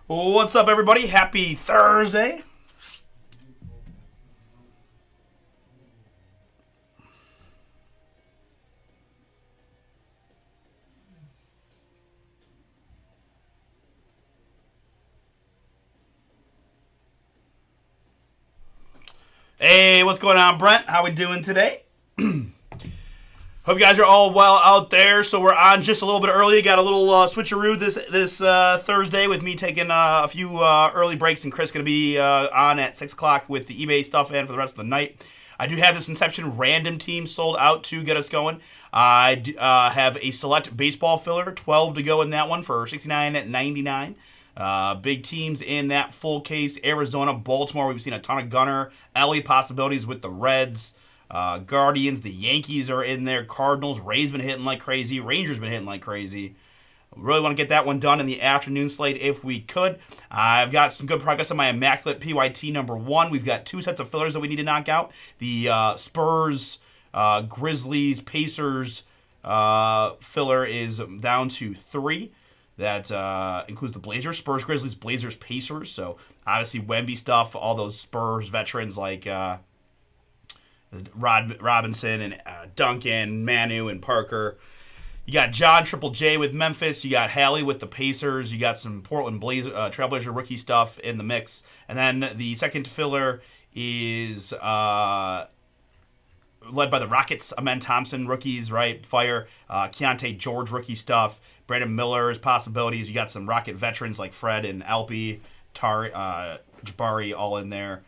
What's up, everybody? Happy Thursday. Hey, what's going on, Brent? How we doing today? Hope you guys are all well out there. So we're on just a little bit early. Got a little switcheroo this Thursday with me taking a few early breaks, and Chris going to be on at 6 o'clock with the eBay stuff and for the rest of the night. I do have this Inception random team sold out to get us going. I have a select baseball filler, 12 to go in that one for $69.99. Big teams in that full case. Arizona, Baltimore. We've seen a ton of gunner alley possibilities with the Reds. Guardians, the Yankees are in there. Cardinals, Rays been hitting like crazy. Rangers been hitting like crazy. Really want to get that one done in the afternoon slate if we could. I've got some good progress on my Immaculate PYT number 1. We've got 2 sets of fillers that we need to knock out. The Spurs, Grizzlies, Pacers filler is down to 3. That includes the Blazers, Spurs, Grizzlies, Blazers, Pacers. So obviously Wemby stuff, all those Spurs veterans like Robinson and Duncan, Manu, and Parker. You got John Triple J with Memphis. You got Hallie with the Pacers. You got some Portland Trailblazer rookie stuff in the mix. And then the second filler is led by the Rockets. Amen Thompson rookies, right? Fire. Keontae George rookie stuff. Brandon Miller's possibilities. You got some Rocket veterans like Fred and Alpi, Jabari all in there.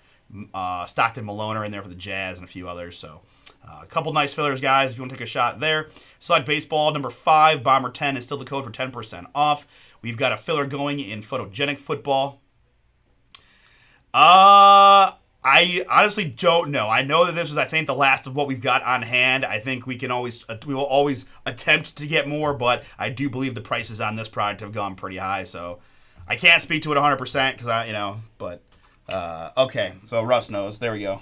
Stockton Malone are in there for the Jazz and a few others. So a couple nice fillers, guys, if you want to take a shot there. Select Baseball, number 5, Bomber 10 is still the code for 10% off. We've got a filler going in Photogenic Football. I honestly don't know. I know that this is, I think, the last of what we've got on hand. I think we will always attempt to get more, but I do believe the prices on this product have gone pretty high. So I can't speak to it 100% because but okay. So Russ knows. There we go.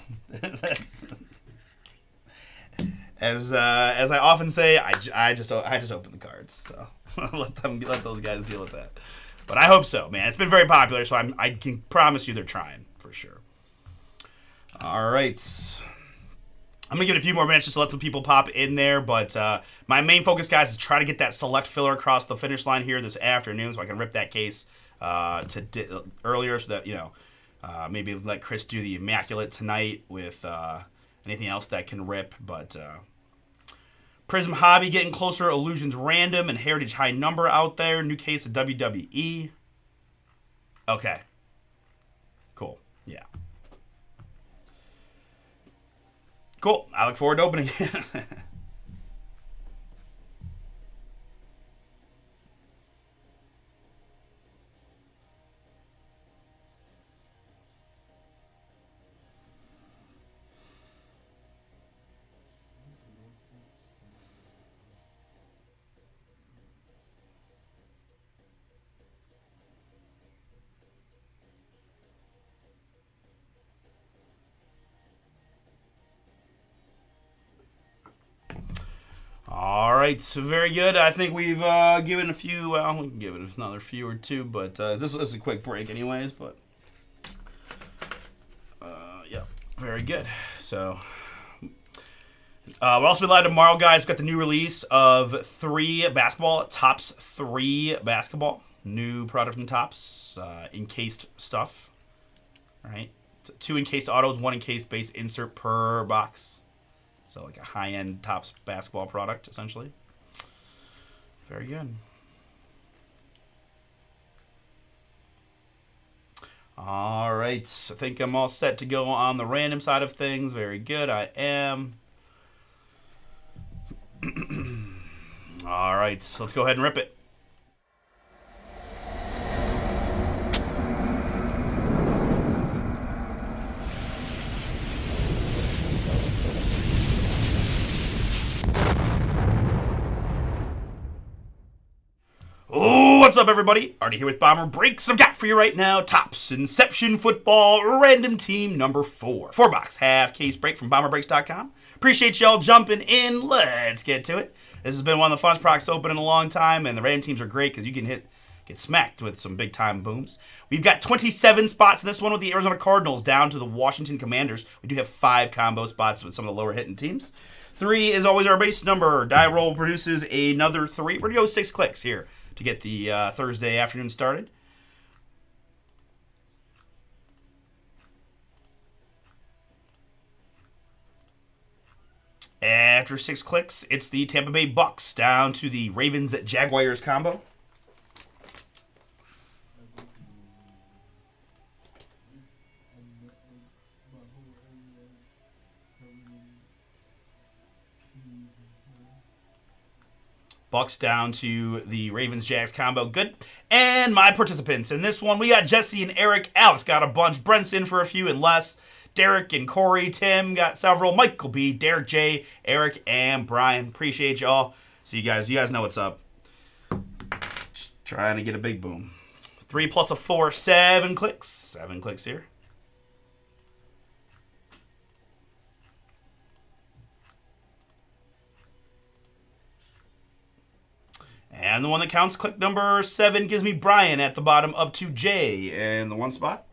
As I often say, I just open the cards. So let those guys deal with that. But I hope so, man. It's been very popular, so I can promise you they're trying for sure. All right. I'm going to give it a few more minutes just to let some people pop in there. But my main focus, guys, is try to get that select filler across the finish line here this afternoon so I can rip that case earlier so that, maybe let Chris do the Immaculate tonight with anything else that can rip. But Prism Hobby getting closer. Illusions Random and Heritage High Number out there. New case of WWE. Okay. Cool. Yeah. Cool. I look forward to opening it. All right, so very good. I think we've given a few. We can give it another few or two, but this is a quick break, anyways. But yeah, very good. So we'll also be live tomorrow, guys. We've got the new release of 3 basketball, Topps 3 basketball, new product from Topps, encased stuff. All right, 2 encased autos, 1 encased base insert per box. So like a high-end Topps basketball product, essentially. Very good. All right. I think I'm all set to go on the random side of things. Very good. I am. All right. So let's go ahead and rip it. What's up, everybody? Artie here with BomberBreaks, and I've got for you right now Topps Inception Football Random Team number 4. 4-box half-case break from BomberBreaks.com. Appreciate y'all jumping in. Let's get to it. This has been one of the funnest products to open in a long time, and the random teams are great because you can hit get smacked with some big-time booms. We've got 27 spots in this one with the Arizona Cardinals down to the Washington Commanders. We do have 5 combo spots with some of the lower-hitting teams. 3 is always our base number. Die roll produces another 3. We're going to go 6 clicks here to get the Thursday afternoon started. After 6 clicks, it's the Tampa Bay Bucks down to the Ravens at Jaguars combo. Bucks down to the Ravens-Jags combo. Good. And my participants. In this one, we got Jesse and Eric. Alex got a bunch. Brent's in for a few and less. Derek and Corey. Tim got several. Michael B. Derek J. Eric and Brian. Appreciate y'all. See you guys. You guys know what's up. Just trying to get a big boom. 3 plus a 4. 7 clicks. 7 clicks here. And the one that counts, click number 7, gives me Brian at the bottom up to Jay in the 1 spot.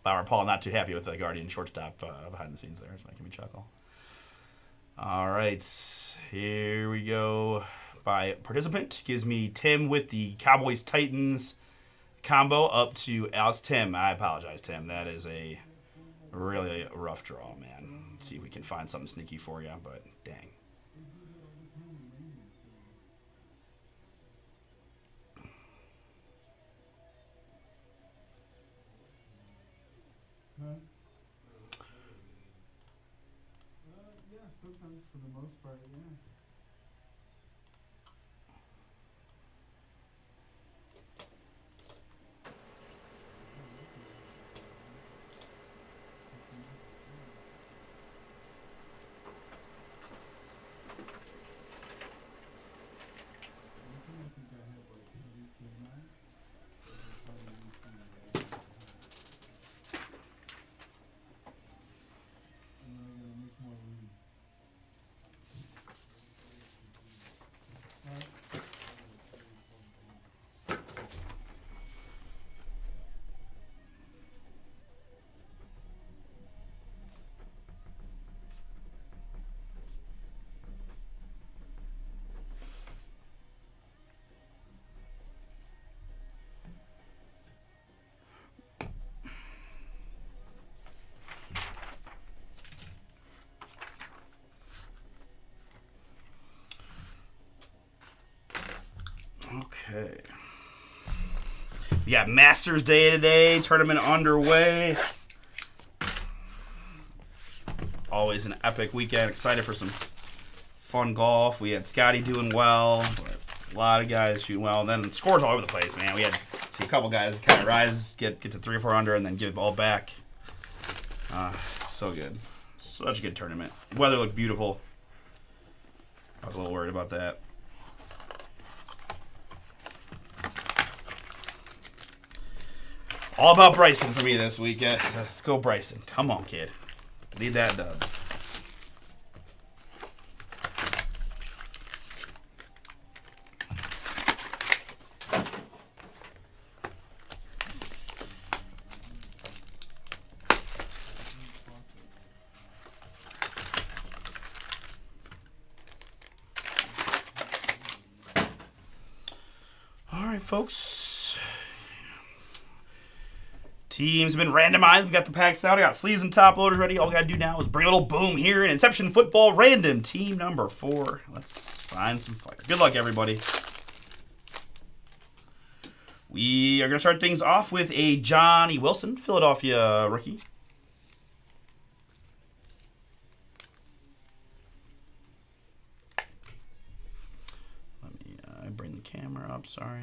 Bauer Paul not too happy with the Guardian shortstop behind the scenes there. It's making me chuckle. All right, here we go. By participant gives me Tim with the Cowboys Titans combo up to Alex. Tim, I apologize, Tim. That is a really rough draw, man. Let's see if we can find something sneaky for you, but dang. Yeah, sometimes for the most part, yeah. Okay. We got Masters Day today. Tournament underway. Always an epic weekend. Excited for some fun golf. We had Scotty doing well. A lot of guys shooting well. And then scores all over the place, man. We had see a couple guys kind of rise, get to 3 or 4 under, and then give it all back. So good. Such a good tournament. Weather looked beautiful. I was a little worried about that. All about Bryson for me this week. Let's go, Bryson. Come on, kid. Lead that dubs. All right, folks. Teams have been randomized. We got the packs out. I got sleeves and top loaders ready. All we got to do now is bring a little boom here in Inception Football Random. Team number 4. Let's find some fire. Good luck, everybody. We are going to start things off with a Johnny Wilson, Philadelphia rookie. Let me bring the camera up. Sorry.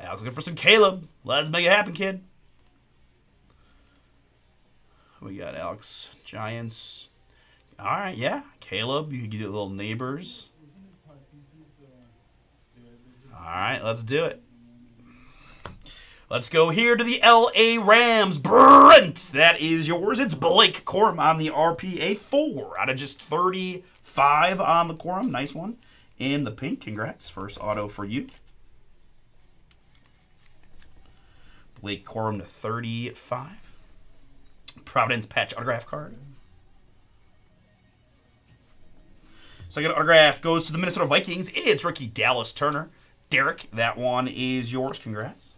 I was looking for some Caleb. Let's make it happen, kid. We got Alex. Giants. All right, yeah. Caleb, you can get little neighbors. All right, let's do it. Let's go here to the L.A. Rams. Brent, that is yours. It's Blake Corum on the RPA 4 out of just 35 on the Corum. Nice one in the pink. Congrats. First auto for you. Blake Corum to 35. Providence patch autograph card. Second autograph goes to the Minnesota Vikings. It's rookie Dallas Turner. Derek, that one is yours. Congrats.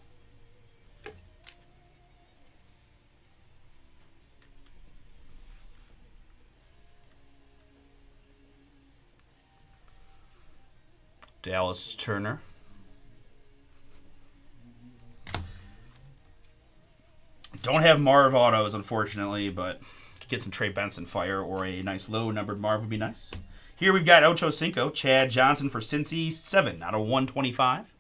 Dallas Turner. Don't have Marv autos, unfortunately, but could get some Trey Benson fire or a nice low-numbered Marv would be nice. Here we've got Ocho Cinco, Chad Johnson for Cincy, 7 out of 125.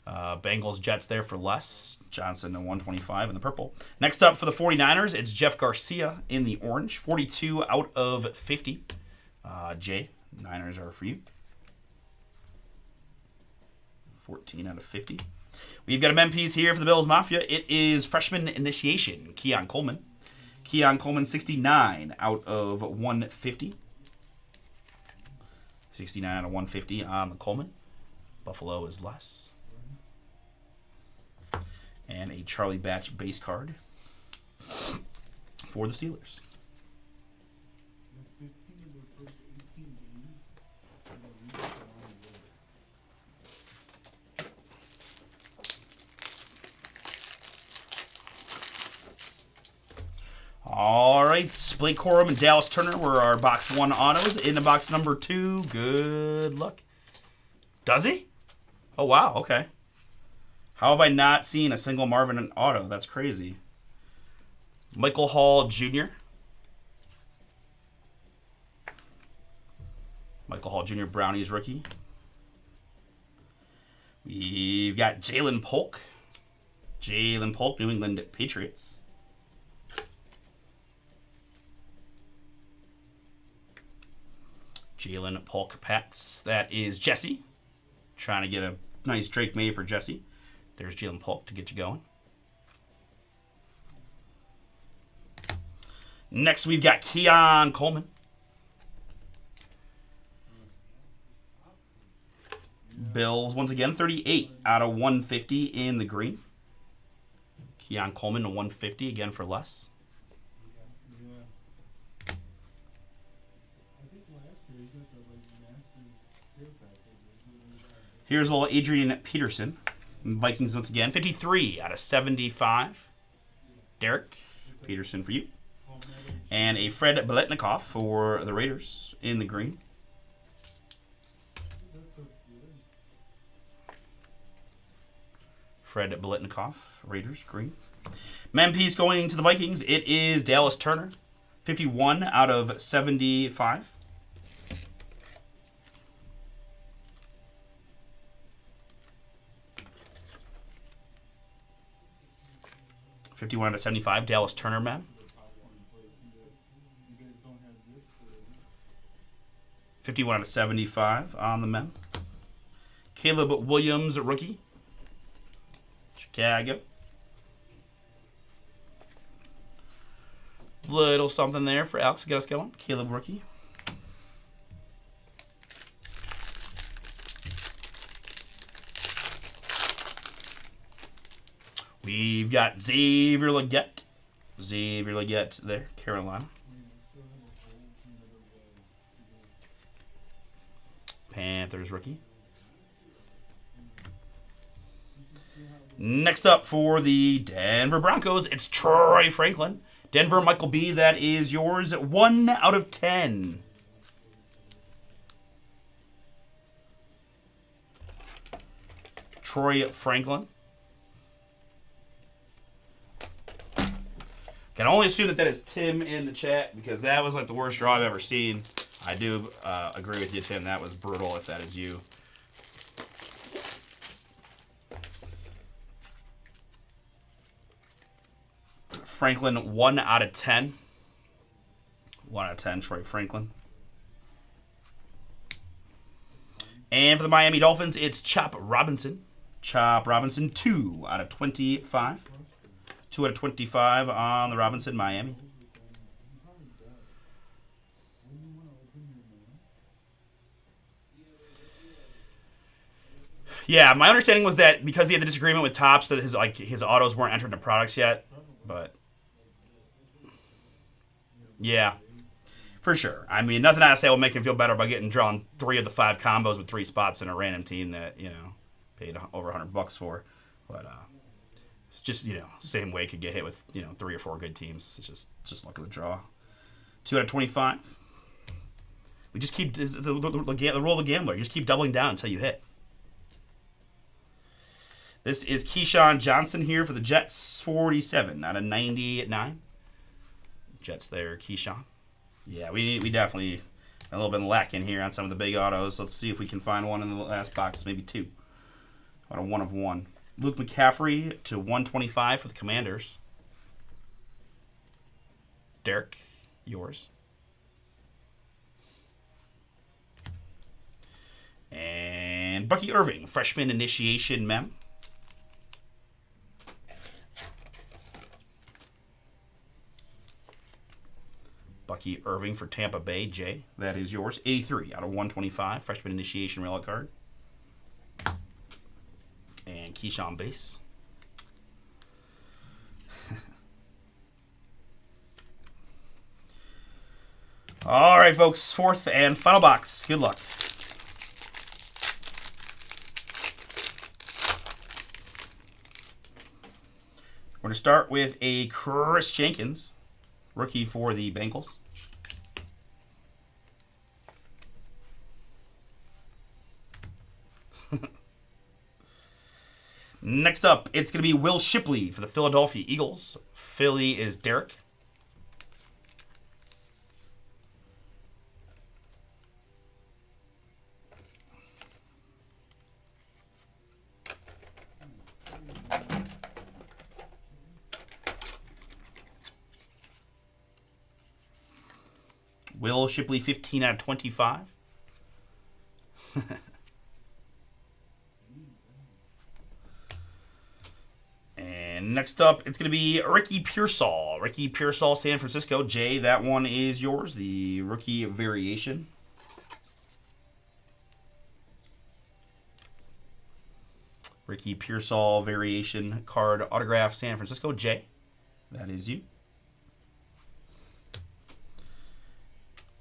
Bengals Jets there for less. Johnson to 125 in the purple. Next up for the 49ers, it's Jeff Garcia in the orange, 42 out of 50. Jay, Niners are for you. 14 out of 50. We've got a mem piece here for the Bills Mafia. It is freshman initiation, Keon Coleman. Keon Coleman, 69 out of 150. 69 out of 150 on the Coleman. Buffalo is less. And a Charlie Batch base card for the Steelers. All right, Blake Corum and Dallas Turner were our box 1 autos. Into box number 2, good luck. Does he? Oh, wow, okay. How have I not seen a single Marvin auto? That's crazy. Michael Hall Jr. Michael Hall Jr., Brownies rookie. We've got Jalen Polk. Jalen Polk, New England Patriots. Jalen Polk Pats. That is Jesse. Trying to get a nice Drake May for Jesse. There's Jalen Polk to get you going. Next, we've got Keon Coleman. Bills, once again, 38 out of 150 in the green. Keon Coleman to 150, again for less. Here's a little Adrian Peterson. Vikings once again. 53 out of 75. Derek Peterson for you. And a Fred Biletnikoff for the Raiders in the green. Fred Biletnikoff, Raiders, green. Man piece going to the Vikings. It is Dallas Turner. 51 out of 75. 51 out of 75, Dallas Turner, man. 51 out of 75 on the mem. Caleb Williams, rookie. Chicago. Little something there for Alex to get us going. Caleb, rookie. We've got Xavier Legette. Xavier Legette there, Carolina. Panthers rookie. Next up for the Denver Broncos, it's Troy Franklin. Denver, Michael B., that is yours. 1 out of 10. Troy Franklin. Can only assume that is Tim in the chat because that was like the worst draw I've ever seen. I do agree with you, Tim. That was brutal if that is you. Franklin, 1 out of 10. 1 out of 10, Troy Franklin. And for the Miami Dolphins, it's Chop Robinson. Chop Robinson, 2 out of 25. 2 out of 25 on the Robinson, Miami. Yeah, my understanding was that because he had the disagreement with Topps, that his autos weren't entered into products yet. But yeah, for sure. I mean, nothing I say will make him feel better by getting drawn 3 of the 5 combos with 3 spots in a random team that paid over $100 for. But it's just same way could get hit with 3 or 4 good teams. It's just luck of the draw. 2 out of 25. We just keep the rule of the gambler. You just keep doubling down until you hit. This is Keyshawn Johnson here for the Jets, 47 out of 99. Jets there, Keyshawn. Yeah, we definitely a little bit lacking here on some of the big autos. Let's see if we can find one in the last box, maybe 2. Out of 1 of 1. Luke McCaffrey to 125 for the Commanders. Derek, yours. And Bucky Irving, freshman initiation mem. Bucky Irving for Tampa Bay, Jay. That is yours. 83 out of 125. Freshman initiation relic card. And Keyshawn base. All right, folks. 4th and final box. Good luck. We're going to start with a Chris Jenkins. Rookie for the Bengals. Next up, it's going to be Will Shipley for the Philadelphia Eagles. Philly is Derek. Will Shipley, 15 out of 25. And next up, it's going to be Ricky Pearsall. Ricky Pearsall, San Francisco. Jay, that one is yours. The rookie variation. Ricky Pearsall variation card autograph, San Francisco. Jay, that is you.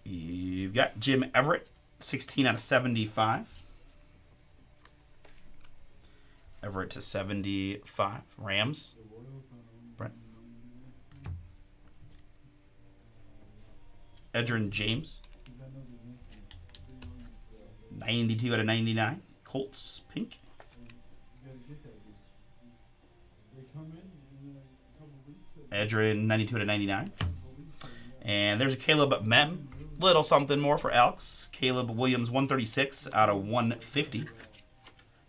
You've got Jim Everett, 16 out of 75. Everett to 75. Rams. Brent. Edgerrin James. 92 out of 99. Colts, pink. Edgerrin, 92 out of 99. And there's a Caleb Mem. Little something more for Alex. Caleb Williams, 136 out of 150.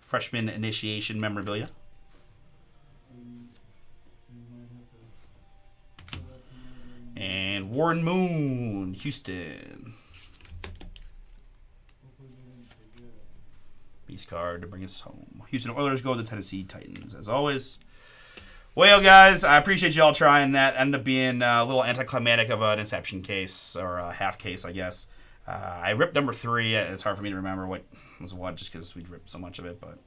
Freshman initiation memorabilia. And Warren Moon, Houston. Beast card to bring us home. Houston Oilers go to the Tennessee Titans, as always. Well, guys, I appreciate you all trying that. Ended up being a little anticlimactic of an inception case, or a half case, I guess. I ripped number 3. It's hard for me to remember what was what, just because we'd ripped so much of it, but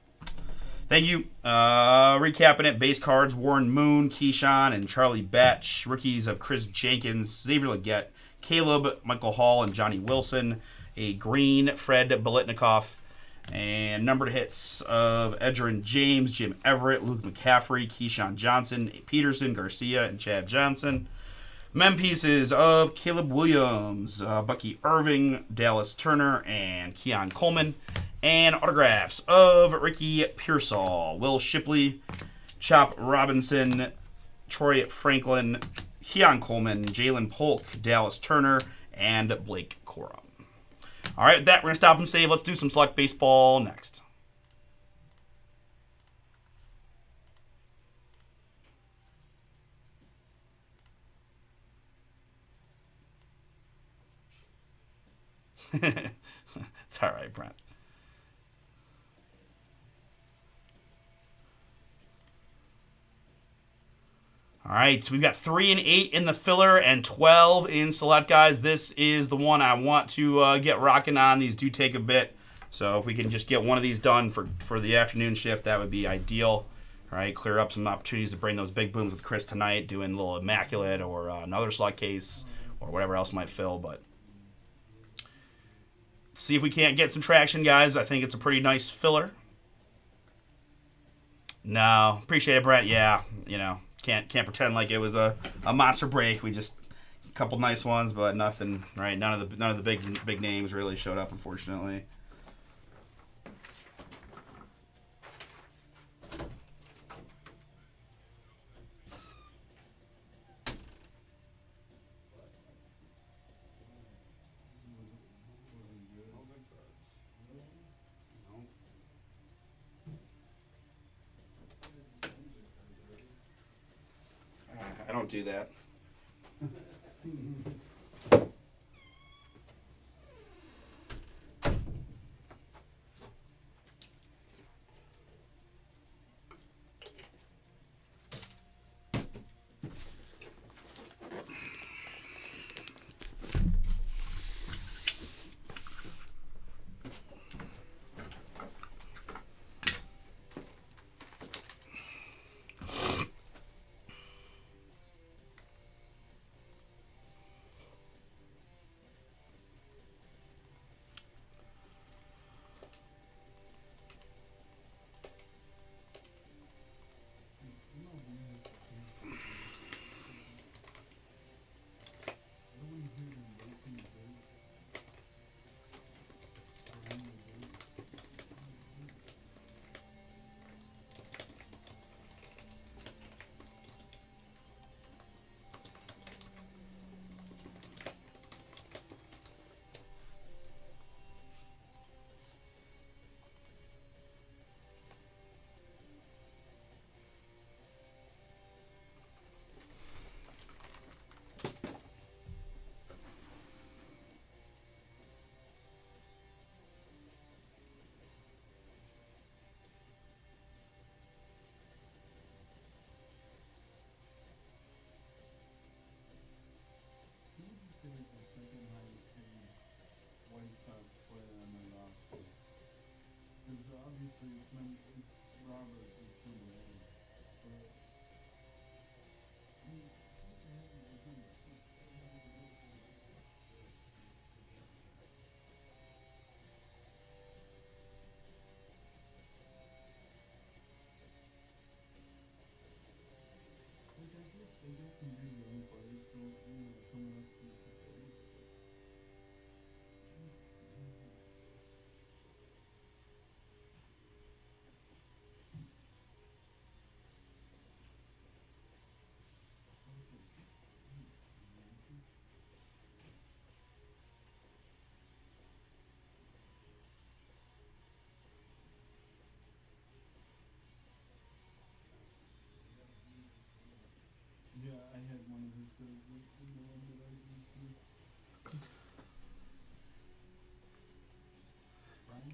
thank you. Recapping it, base cards, Warren Moon, Keyshawn, and Charlie Batch. Rookies of Chris Jenkins, Xavier Legette, Caleb, Michael Hall, and Johnny Wilson. A green, Fred Biletnikoff. And numbered hits of Edgerrin James, Jim Everett, Luke McCaffrey, Keyshawn Johnson, Peterson, Garcia, and Chad Johnson. Mem pieces of Caleb Williams, Bucky Irving, Dallas Turner, and Keon Coleman. And autographs of Ricky Pearsall, Will Shipley, Chop Robinson, Troy Franklin, Keon Coleman, Jalen Polk, Dallas Turner, and Blake Corum. All right, with that, we're going to stop and save. Let's do some select baseball next. It's all right, Brent. All right, so we've got 3 and 8 in the filler and 12 in select, guys. This is the one I want to get rocking on. These do take a bit, so if we can just get one of these done for the afternoon shift, that would be ideal. All right, clear up some opportunities to bring those big booms with Chris tonight, doing a little Immaculate or another slot case or whatever else might fill. But see if we can't get some traction, guys. I think it's a pretty nice filler. No, appreciate it, Brent. Yeah, can't pretend like it was a monster break. We just a couple nice ones, but nothing. Right, none of the big names really showed up, unfortunately. I don't do that.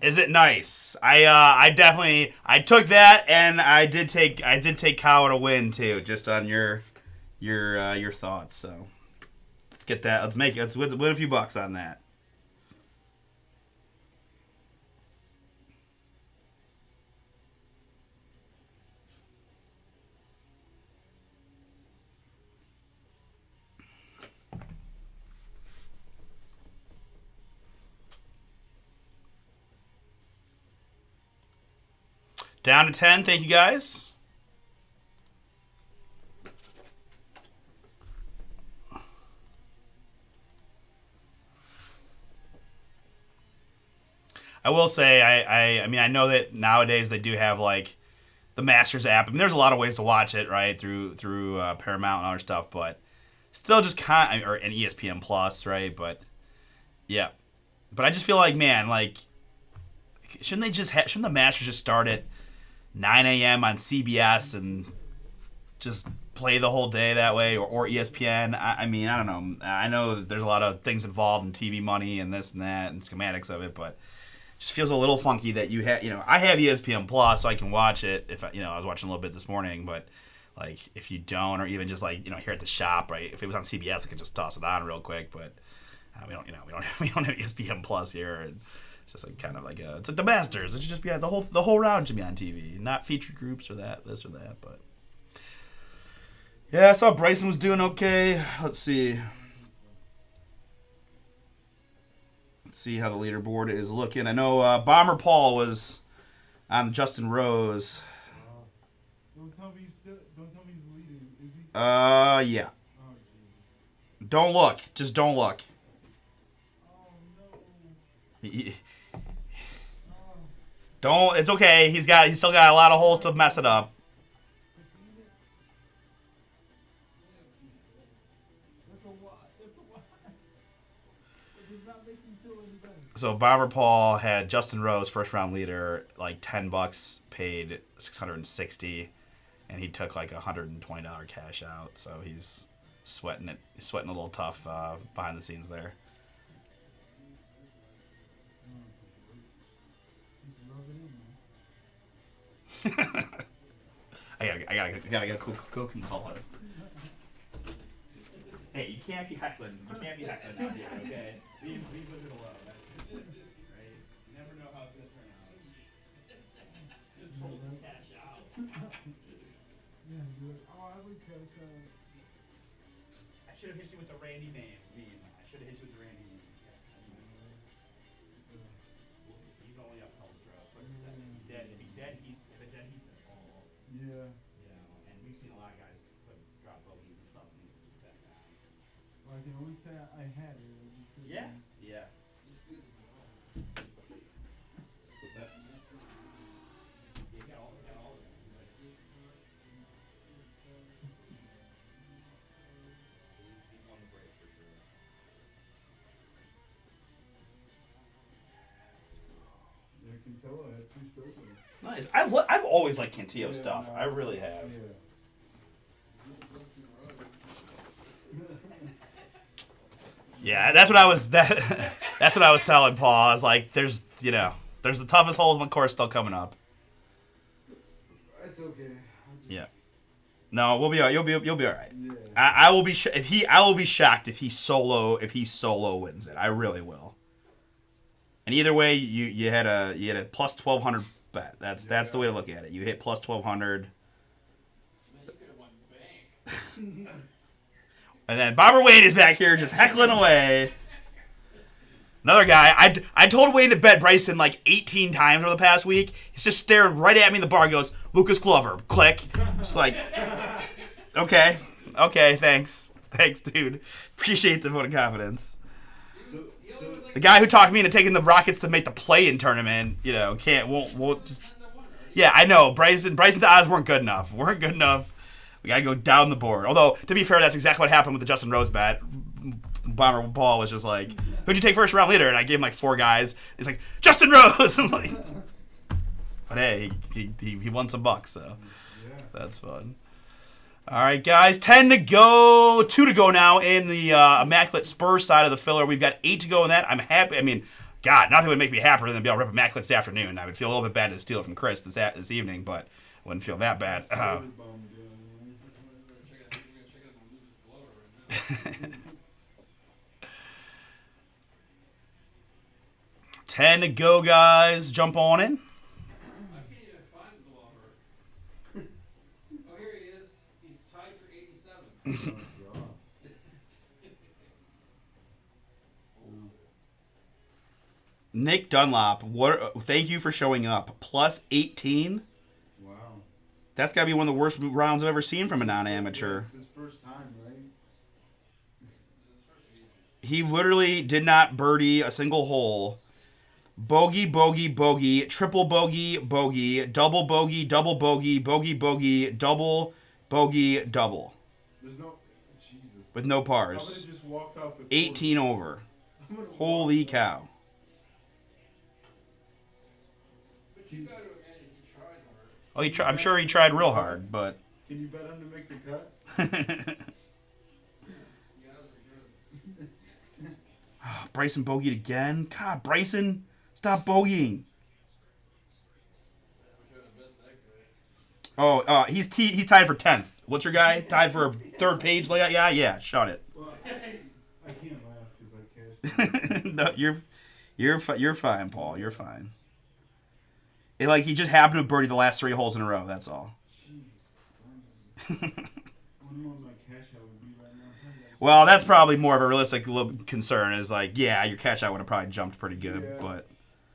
Is it nice? I definitely took that, and I did take Kyle to win too, just on your thoughts. So let's get that. Let's win a few bucks on that. Down to 10. Thank you, guys. I will say, I mean, I know that nowadays they do have like the Masters app. I mean, there's a lot of ways to watch it, right? Through Paramount and other stuff, but still just or an ESPN Plus, right? But yeah, but I just feel like, man, like shouldn't the Masters just start at 9 a.m. on CBS and just play the whole day that way, or ESPN? I mean, I don't know. I know that there's a lot of things involved in TV money and this and that and schematics of it, but it just feels a little funky that I have ESPN Plus, so I can watch it. If I was watching a little bit this morning, but like if you don't, or even just like here at the shop, right? If it was on CBS, I could just toss it on real quick, but we don't we don't have ESPN Plus here, and it's just like kind of like it's like the Masters. It should just be the whole round should be on TV, not featured groups or this or that. But yeah, I saw Bryson was doing okay. Let's see how the leaderboard is looking. I know Bomber Paul was on Justin Rose. Don't tell me he's leading. Is he? Yeah. Oh, Don't look. Just don't look. oh no. Don't. It's okay. He's still got a lot of holes to mess it up. That's a lot. It does not make me feel any better. So Bomber Paul had Justin Rose, first round leader, like $10, paid $660, and he took like $120 cash out. So he's sweating it. He's sweating a little tough behind the scenes there. I gotta go consult her. Hey, you can't be heckling. You can't be heckling out here, okay? Leave it alone. Right? You never know how it's gonna turn out. Total cash out. Yeah, you're like, oh, I would cash out. I should have hit you with the Randy meme. I should have hit you with the Randy meme. He's only up Hellstro, so like I said, if he dead heats it all. Yeah. And we've seen a lot of guys drop bogeys and stuff, and he's just back down. Well, I can only say I had it. Yeah. What's that? You got all of them. He's on the break for sure. Yeah, I can tell I had 2 strokes there. Nice. I've always liked Cantillo stuff. I really have. Yeah. Yeah, that's what I was that's what I was telling Paul. I was like, there's the toughest holes in the course still coming up. It's okay. Yeah. No, we'll be all right. You'll be all right. Yeah. I will be I will be shocked if he solo wins it. I really will. And either way, you had a plus 1,200 bet. That's the way to look at it. You hit plus 1,200. Man, you could have won bank. And then Bobber Wade is back here just heckling away. Another guy, I told Wade to bet Bryson like 18 times over the past week. He's just staring right at me in the bar and goes, Lucas Glover, click. It's like, okay, thanks, dude. Appreciate the vote of confidence. The guy who talked me into taking the Rockets to make the play-in tournament, won't just. Yeah, I know. Bryson's odds weren't good enough. We gotta go down the board. Although, to be fair, that's exactly what happened with the Justin Rose bet. Bomber Paul was just like, "Who'd you take first round leader?" And I gave him like 4 guys. He's like, "Justin Rose." I'm like, but hey, he won some bucks, so that's fun. All right, guys, 10 to go, 2 to go now in the Immaculate Spurs side of the filler. We've got 8 to go in that. I'm happy. I mean, God, nothing would make me happier than be able to rip Immaculate this afternoon. I would feel a little bit bad to steal it from Chris this evening, but wouldn't feel that bad. Ten to go, guys. Jump on in. I can't even find Glover. Oh, here he is. He's tied for 87. Nick Dunlop, thank you for showing up. Plus 18. Wow. That's got to be one of the worst rounds I've ever seen from a non-amateur. It's his first time, right? He literally did not birdie a single hole. Bogey, bogey, bogey, triple bogey, bogey, double bogey, double bogey, bogey, bogey, double bogey, double. There's no Jesus. With no I'm pars. gonna just walk off the course. 18 over. I'm gonna Holy walk. cow. But you got to imagine he tried hard. Oh, I'm sure he tried real hard, but Can you bet him to make the cut? The odds are good. Bryson bogeyed again. God, Bryson, stop bogeying. I wish I would have bet that guy. Oh, he's tied for 10th. What's your guy? Tied for third page layout? Yeah. Shut it. Well, I can't laugh because I cashed. No, you're fine, Paul. You're fine. He just happened to birdie the last 3 holes in a row. That's all. Jesus Christ. I wonder what my cash out would be right now. Well, that's probably more of a realistic concern. Is your cash out would have probably jumped pretty good, Yeah. but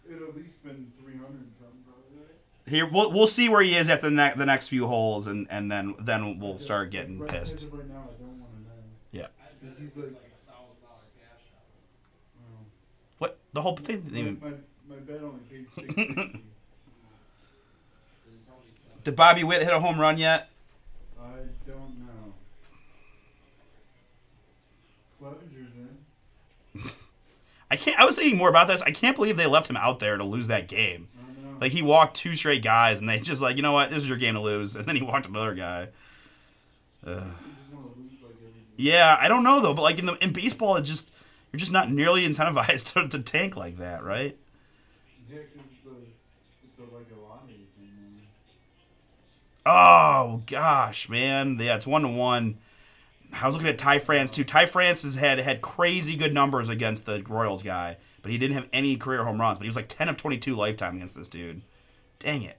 It'd at least been 300 and something, probably, right? here we'll see where he is after the next few holes, and then we'll start getting Right, pissed. as of right now, I don't want to know. Yeah. Because he's like like, $1,000 cash out. well, What the whole thing? my bet only paid $660. Did Bobby Witt hit a home run yet? I don't know. Clevenger's in. I was thinking more about this. I can't believe they left him out there to lose that game. I know. He walked 2 straight guys, and they just you know what? This is your game to lose. And then he walked another guy. You just want to lose like everything. Yeah, I don't know though, but in baseball, you're just not nearly incentivized to tank like that, right? Yeah, because it's like a lottery thing. Man. Oh gosh, man. Yeah, it's 1-1. I was looking at Ty France too. Ty France has had crazy good numbers against the Royals guy, but he didn't have any career home runs. But he was 10 of 22 lifetime against this dude. Dang it.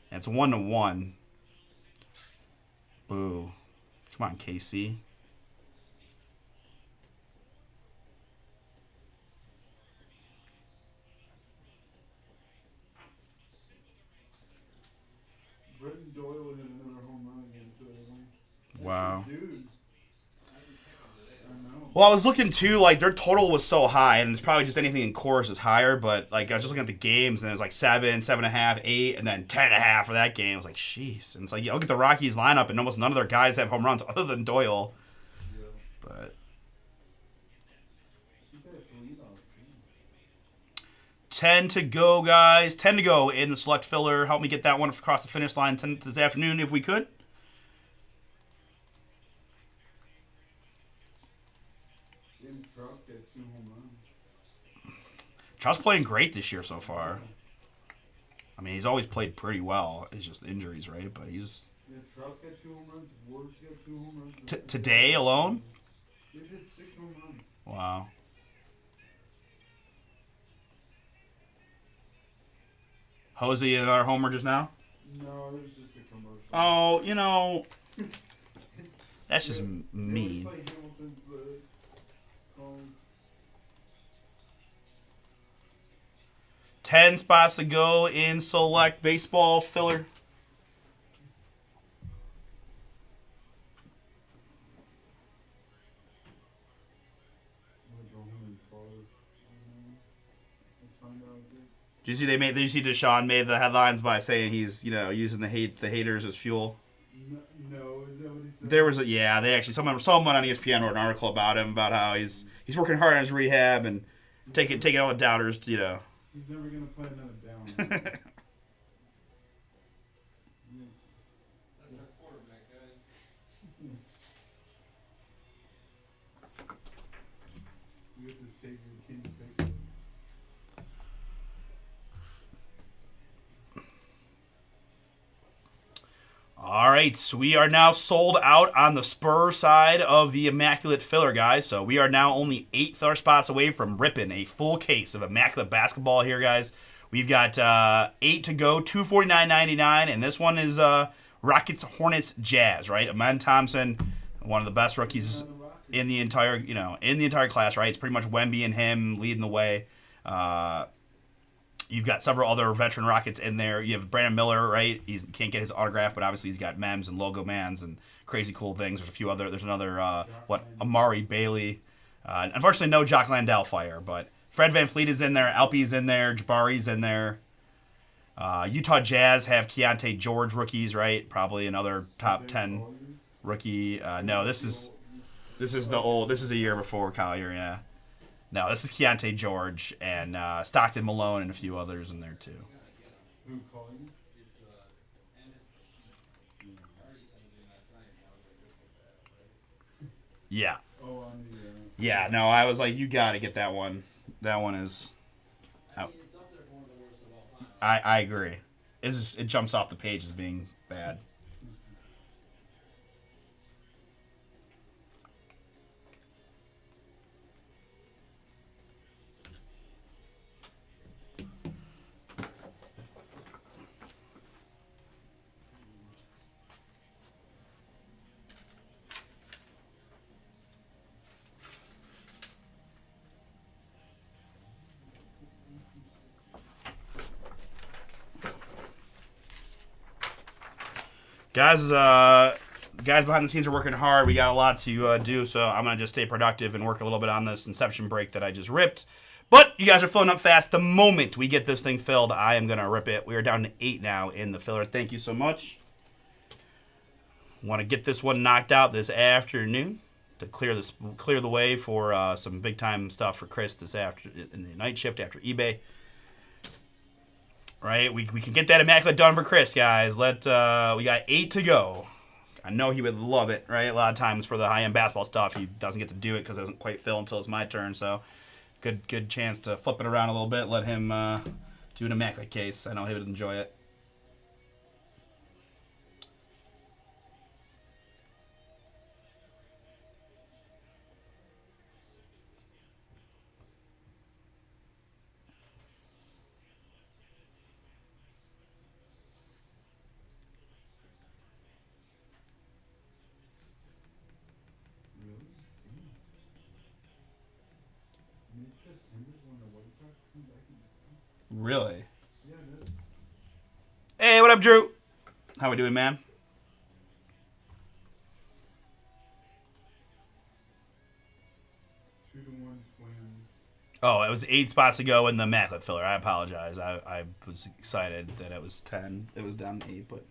And it's 1-1. Boo. Come on, KC. Brenton Doyle hit another home run against the Wings. Wow. Dude. I know. Well, I was looking too, their total was so high, and it's probably just anything in course is higher, but I was just looking at the games, and it was 7, 7.5, 8, and then 10.5 for that game. I was like, jeez. And it's you look at the Rockies lineup, and almost none of their guys have home runs other than Doyle. Yeah. But She got a lead off, too. 10 to go, guys. 10 to go in the select filler. Help me get that one across the finish line this afternoon if we could. And Trout's got 2 home runs. Trout's playing great this year so far. I mean, he's always played pretty well. It's just injuries, right? But he's... Yeah, Trout's got 2 home runs. Ward's got 2 home runs. Today alone? They've hit 6 home runs. Wow. Hosey another homer just now? No, it was just a commercial. Oh, that's just mean. It was like Hamilton's phone. 10 spots to go in select baseball filler. Did you see Deshaun made the headlines by saying he's, using the haters as fuel? No, is that what he said? There was they actually someone on ESPN wrote an article about him, about how he's working hard on his rehab and taking all the doubters to, He's never gonna play another down. That's our quarterback, guys. You have to save your Kenny Pickett. All right, so we are now sold out on the Spur side of the Immaculate filler, guys. So we are now only 8 filler spots away from ripping a full case of Immaculate basketball here, guys. We've got 8 to go, $249.99, and this one is Rockets, Hornets, Jazz, right? Amen Thompson, one of the best rookies in the entire class, right? It's pretty much Wemby and him leading the way. You've got several other veteran Rockets in there. You have Brandon Miller, right? He can't get his autograph, but obviously he's got memes and logo mans and crazy cool things. There's another Amari Bailey. Unfortunately, no Jock Landale fire, but Fred VanVleet is in there. Alpe's in there. Jabari's in there. Utah Jazz have Keontae George rookies, right? Probably another top 10 rookie. No, this is a year before Collier, yeah. No, this is Keontae George and Stockton Malone and a few others in there too. Who called you? Yeah. Oh, on the. Yeah, no, I was like, you got to get that one. That one is. Out. It's up there for one of the worst of all time. I agree. It jumps off the page as being bad. Guys, guys behind the scenes are working hard. We got a lot to do, so I'm going to just stay productive and work a little bit on this Inception break that I just ripped. But you guys are filling up fast. The moment we get this thing filled, I am going to rip it. We are down to 8 now in the filler. Thank you so much. Want to get this one knocked out this afternoon to clear the way for some big-time stuff for Chris this in the night shift after eBay. Right, we can get that Immaculate done for Chris, guys. We got 8 to go. I know he would love it, right? A lot of times for the high-end basketball stuff, he doesn't get to do it because it doesn't quite fill until it's my turn. So, good chance to flip it around a little bit, let him do an Immaculate case. I know he would enjoy it. Mid-September when the White Sox come back in. Really? Yeah, it is. Hey, what up, Drew? How we doing, man? 2-1 Twins. Oh, it was 8 spots to go in the Immaculate filler. I apologize. I was excited that it was 10. It was down to 8, but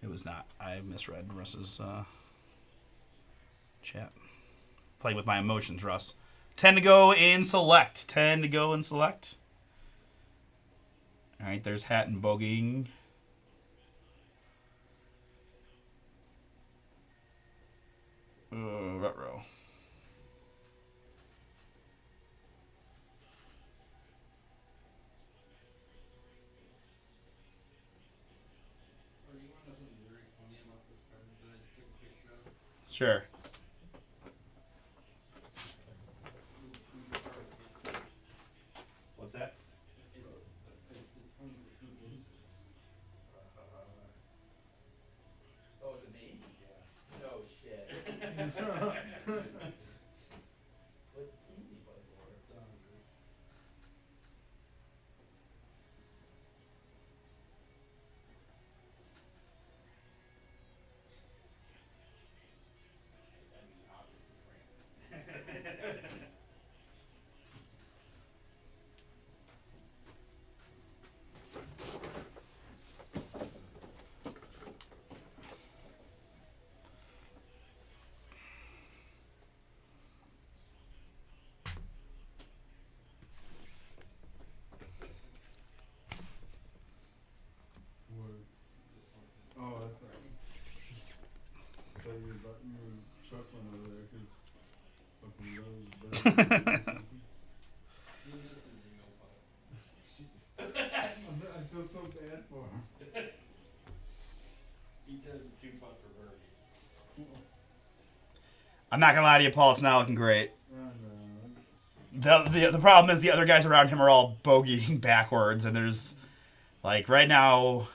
it was not. I misread Russ's chat. Playing with my emotions, Russ. 10 to go in select. 10 to go in select. All right, there's Hatton bogeying. Ruh-roh. You want to know something very funny about this card that I just took a picture of? Sure. What's that? It's funny because who is Oh, it's a name? Yeah. No shit. What team he play for? What? Oh, that's right. I thought you were chuckling over there because fucking Rose better. this is no fun. I feel so bad for him. He does a 2-putt for birdie. I'm not gonna lie to you, Paul. It's not looking great. No. The problem is the other guys around him are all bogeying backwards, and there's like right now,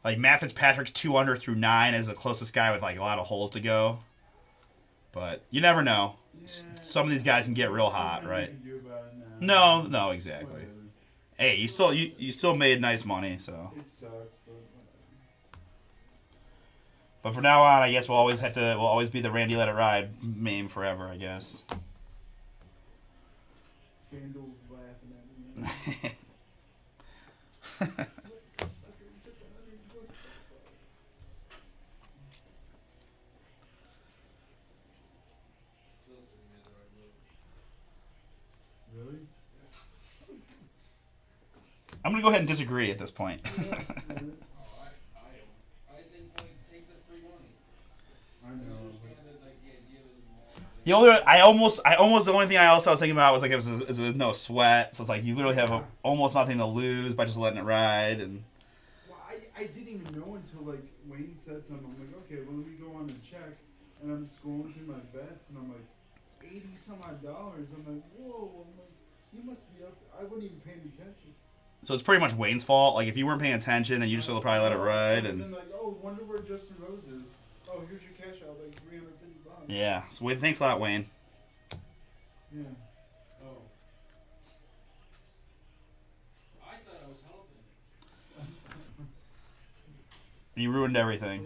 like Matt Fitzpatrick's 2 under through 9 is the closest guy with like a lot of holes to go. But you never know. Yeah. Some of these guys can get real hot, Nothing right? you can do about it now. No, exactly. Whatever. Hey, you still made nice money, so. It sucks, but whatever. But from now on, I guess we'll always be the Randy Let It Ride meme forever, I guess. FanDuel's laughing at me. Sucker, you took $100. Still sitting there the right move. Really? I'm gonna go ahead and disagree at this point. Oh, I think like take the free money. I I know. understand that like the idea is more. I almost the only thing I also was thinking about was like it was no sweat, so it's like you literally have almost nothing to lose by just letting it ride. And Well, I didn't even know until like Wayne said something. I'm like, okay, well let me go on and check. And I'm scrolling through my bets and I'm like, $80 some odd. I'm like, whoa. I'm like, you must be up. I wasn't even paying attention. so it's pretty much Wayne's fault. Like if you weren't paying attention, then you just would probably let it ride. And And then like, oh, wonder where Justin Rose is. Oh, here's your cash out, like $350. yeah, so thanks a lot, Wayne. Yeah. Oh. I thought I was helping. You ruined everything.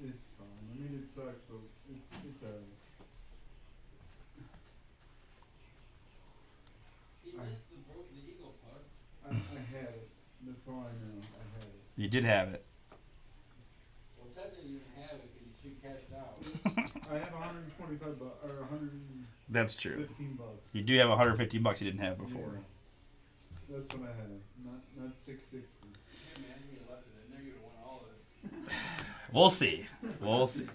It's fine. I mean, it sucks, but it's alright. He missed the eagle putt. I had it. That's all I know. I had it. You did have it. Well, technically you didn't have it because you cashed out. I have 125 bucks or 115 That's true. bucks. You do have 150 bucks you didn't have before. Yeah. That's what I had. Not 660. Yeah, man, you left it in there, you'd have won all of it. We'll see. We'll see.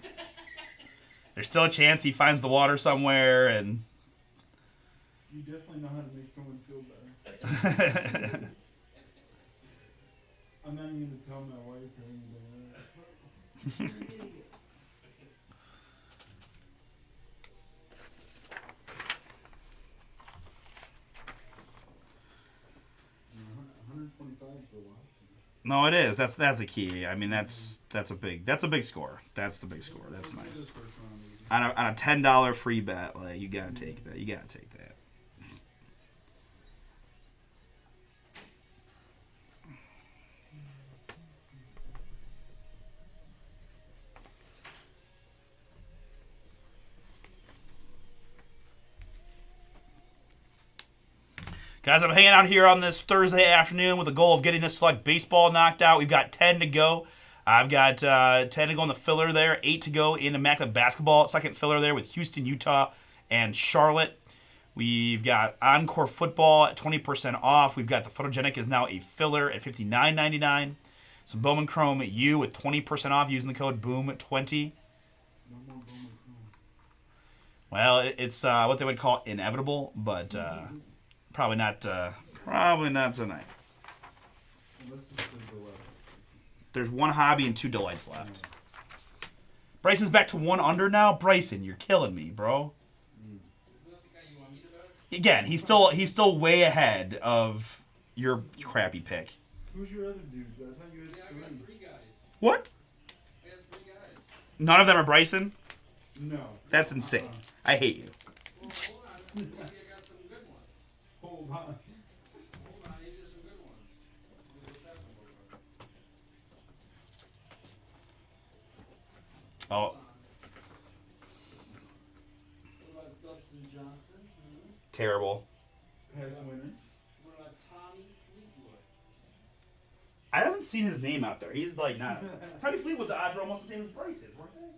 There's still a chance he finds the water somewhere, and You definitely know how to make someone feel better. I'm not even gonna tell my wife or anything. You're an idiot. $125 is a lot. no, it is. That's the key. I mean, that's a big score. That's the big score. That's nice. On a $10 free bet, like you gotta take that. You gotta take that. Guys, I'm hanging out here on this Thursday afternoon with the goal of getting this select baseball knocked out. We've got 10 to go. I've got 10 to go in the filler there, 8 to go in Immaculate basketball. Second filler there with Houston, Utah, and Charlotte. We've got Encore football at 20% off. We've got the Photogenic is now a filler at $59.99. Some Bowman Chrome U with 20% off using the code BOOM20. No more Bowman Chrome. Well, it's what they would call inevitable, but probably not tonight. Unless it's a delay. There's one hobby and 2 delights left. Bryson's back to 1 under now. Bryson, you're killing me, bro. Isn't that the guy you want me to bet? Again, he's still way ahead of your crappy pick. Who's your other dudes? I thought you had Yeah, I got 3. 3 guys. What? I got 3 guys. None of them are Bryson? No. That's insane. I hate you. Well, hold on. Maybe I got some good ones. Hold on. Hold on, maybe there's some good ones. Maybe there's 7 more. Oh, Hold on. What about Dustin Johnson? Hmm? terrible. Has winner. What about Tommy Fleetwood? I haven't seen his name out there. He's like not. Tommy Fleetwood's odds were almost the same as Bryson's, weren't they?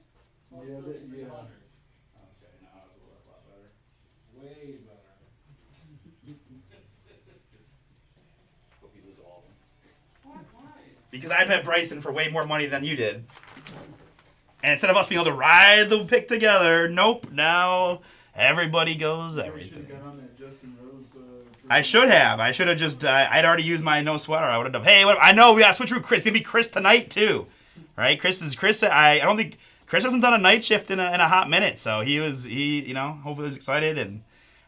Plus Yeah, 3,300. Okay, no, that's a lot better. Way better. Hope you lose all of them. What? Why? Because I bet Bryson for way more money than you did. And instead of us being able to ride the pick together, nope, now everybody goes You should everything. have got on that Justin Rose. I should have. I should have just, I'd already used my no sweater. I would have done, hey, I know we got to switch through Chris. It's going to be Chris tonight, too. Right? Chris, I don't think, Chris hasn't done a night shift in a hot minute. So hopefully he was excited. And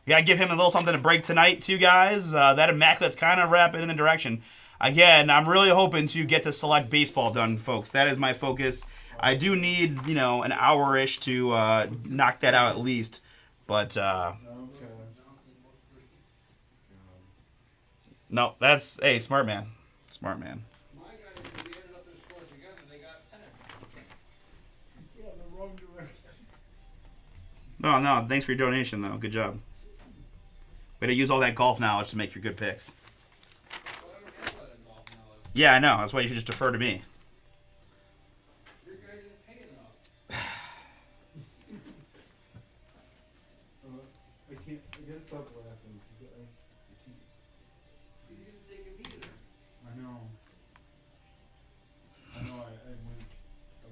we got to give him a little something to break tonight, too, guys. That Immaculate's kind of rapid in the direction. Again, I'm really hoping to get the select baseball done, folks. That is my focus. I do need, an hour-ish to knock that out at least. But, Okay. Johnson plus 3. no, that's, hey, smart man. Smart man. My guys, if we added up their scores together, they got 10. Yeah, the wrong direction. No, thanks for your donation, though. Good job. Way to use all that golf knowledge to make your good picks. Well, I don't have that in golf knowledge. Yeah, I know. That's why you should just defer to me. Your guy didn't pay enough. I gotta stop laughing. 'Cause You didn't take him either. I know. I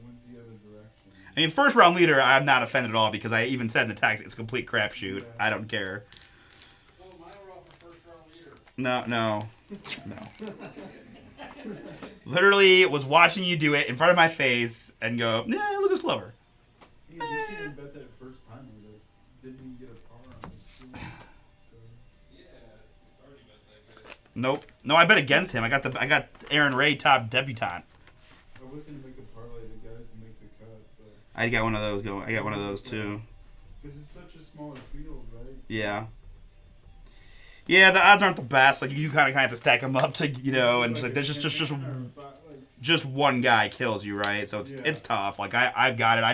went the other direction. I mean, first round leader, I'm not offended at all because I even said in the text it's a complete crapshoot. I don't care. Oh, mine were off the first round leader. No. Literally was watching you do it in front of my face and go, nah, look at Clover. Yeah, you should have bet that first time. Didn't even get a par on it. Yeah, it's already bet that good. Nope. No, I bet against him. I got Aaron Ray top debutante. I was gonna make a parlay the guys to make the cut, but I got one of those going. I got one of those too. because it's such a smaller field, right? Yeah. Yeah, the odds aren't the best. Like you kind of have to stack them up to, and it's like there's just just one guy kills you, right? So it's tough. Like I've got it. I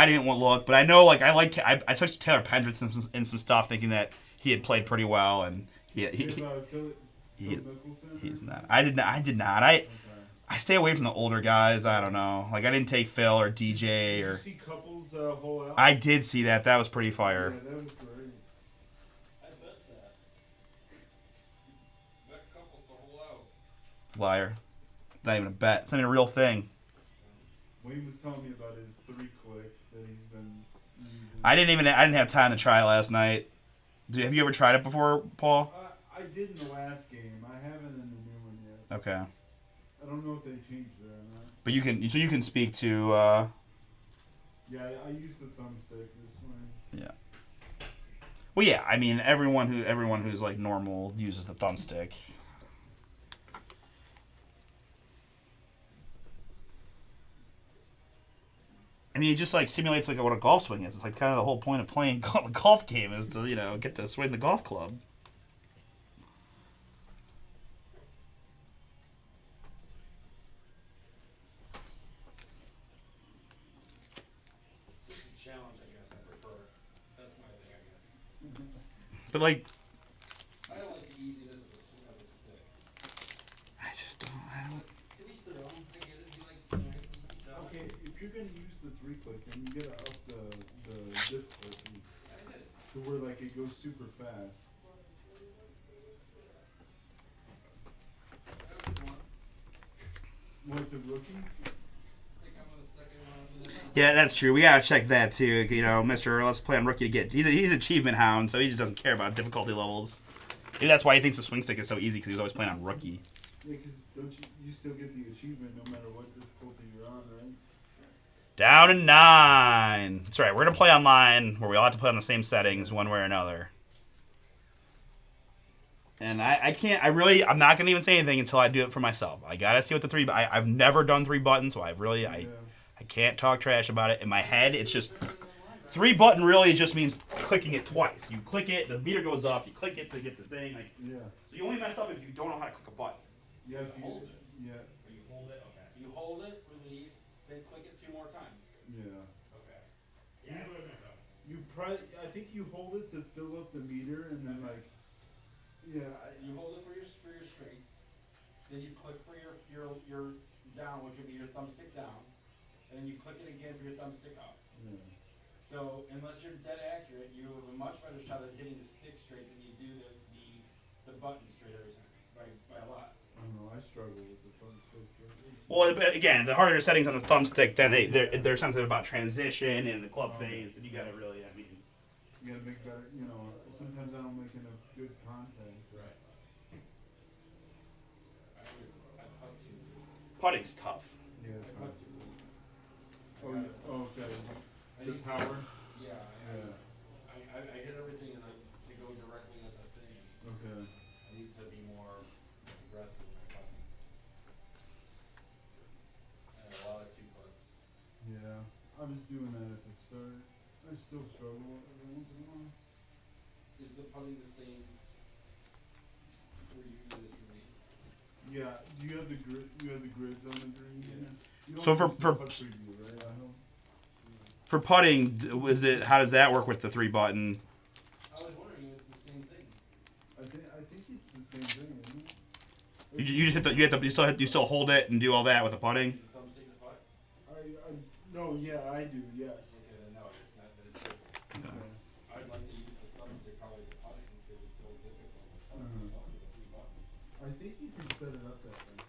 didn't want to look, but I know like I took Taylor Pendrith in some stuff, thinking that he had played pretty well, and he's not. I did not. I stay away from the older guys. I don't know. Like I didn't take Phil or DJ or. Did you see Couples whole out? I did see that. That was pretty fire. Yeah, that was great. I bet that. Bet couples the whole out. Liar. Not even a bet. It's not even a real thing. Wayne was telling me about his 3-click that he's been using. I didn't have time to try it last night. Have you ever tried it before, Paul? I did in the last game. I haven't in the new one yet. Okay. I don't know if they changed it or not. But you can speak to. Yeah, I used the thumbstick this one. Yeah. Well, yeah. I mean, everyone who's like normal uses the thumbstick. I mean, it just like simulates like what a golf swing is. It's like kind of the whole point of playing the golf game is to get to swing the golf club. It's just a challenge, I guess. I prefer it. That's my thing, I guess. But like, I don't like the easiness of the swing of the stick. I don't. To each their own. I get it. You like, each Okay, if you're gonna use the 3-click, then you gotta up the difficulty I get it. to where like it goes super fast. That was one. What's a rookie? I think I'm on the second one. Yeah, that's true. We gotta check that too. You know, Mr. Let's Play on Rookie to get. He's an achievement hound, so he just doesn't care about difficulty levels. Maybe that's why he thinks the swing stick is so easy because he's always playing on Rookie. Yeah, because don't you still get the achievement no matter what difficulty you're on, right? Down to 9. That's right. We're gonna play online where we all have to play on the same settings one way or another. And I can't. I'm not gonna even say anything until I do it for myself. I gotta see what the 3. I've never done 3 buttons, so I can't talk trash about it. In my head, it's just 3 button. Really, just means clicking it twice. You click it, the meter goes up. You click it to get the thing. Like, Yeah. so you only mess up if you don't know how to click a button. Yeah. If you, Hold it. yeah. Or you hold it. Okay. You hold it, release, then click it 2 more times. Yeah. Okay. Yeah. I think you hold it to fill up the meter, and then like, yeah. You hold it for your straight. Then you click for your down, which would be your thumbstick down, and then you click it again for your thumbstick up. Yeah. So unless you're dead accurate, you have a much better shot at hitting the stick straight than you do the button straight every time by a lot. I don't know. I struggle with the thumbstick. Well, again, the harder settings on the thumbstick, then they're sensitive about transition and the club phase, and you gotta really, I mean. You gotta make better. You know, sometimes I don't make enough good contact. Right. I putt too. Putting's tough. Yeah. I putt too. Okay. I The need to- power. Yeah. Yeah. I hit everything and to go directly at the finish. Okay. I need to be more aggressive in my putting. I have a lot of 2 putts. Yeah. I was doing that at the start. I still struggle every once in a while. Is the putting the same for you as for me? Yeah. Do you have the grid? You have the grids on the green. Yeah. You don't So have for putt preview, right? I hope. For putting, how does that work with the 3 button? I was wondering if it's the same thing. I think it's the same thing, isn't it? You just you still hold it and do all that with the putting. Use the thumbstick to putt? No, yeah, I do, yes. Okay, then no, it's not. Then it's different. Okay. I'd like to use the thumbstick probably for putting because it's so difficult. Mhm. It's only the 3 buttons. I think you can set it up that way.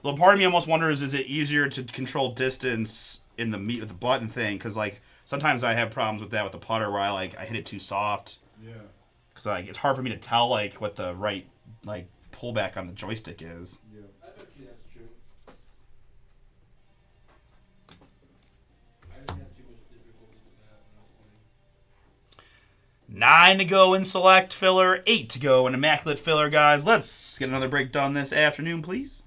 Well, part of me almost wonders, is it easier to control distance in the with the button thing? Because like sometimes I have problems with that with the putter where I hit it too soft. Yeah. Because like it's hard for me to tell like what the right like pullback on the joystick is. Yeah. I bet you that's true. I didn't have too much difficulty with that when I was playing. 9 to go in select filler, 8 to go in immaculate filler, guys. Let's get another break done this afternoon, please.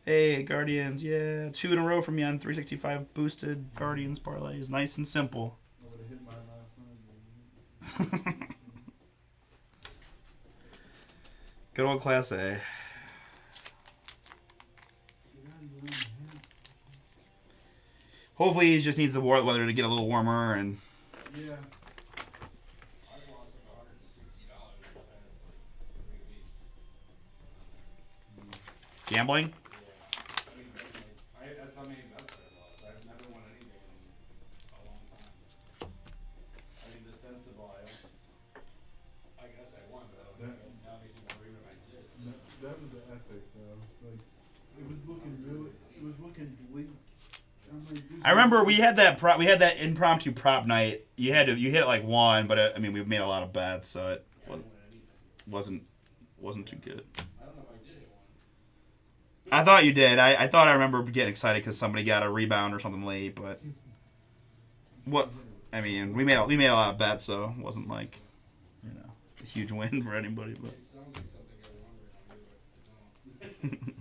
Hey, Guardians, yeah. 2 in a row from you on 365 boosted Guardians parlays. Nice and simple. I would have hit mine last night. Good old Class A. hopefully he just needs the weather to get a little warmer and. Yeah. I've lost like $160 in the past like 3 weeks. Gambling? Yeah. I mean, that's how many bets I've lost. I've never won anything in a long time. I mean, the sensible, I guess I won, but now makes me worry if I did. That was epic though. Like, it was looking bleak. I'm like, I remember we had that impromptu prop night. You hit it like one, but I mean we made a lot of bets, so it I didn't win anything. wasn't too good. I don't know if I did hit one. I thought you did. I thought I remember getting excited because somebody got a rebound or something late, but what? I mean, we made a lot of bets, so it wasn't like a huge win for anybody. But It sounds like something I wonder and I do, but I don't.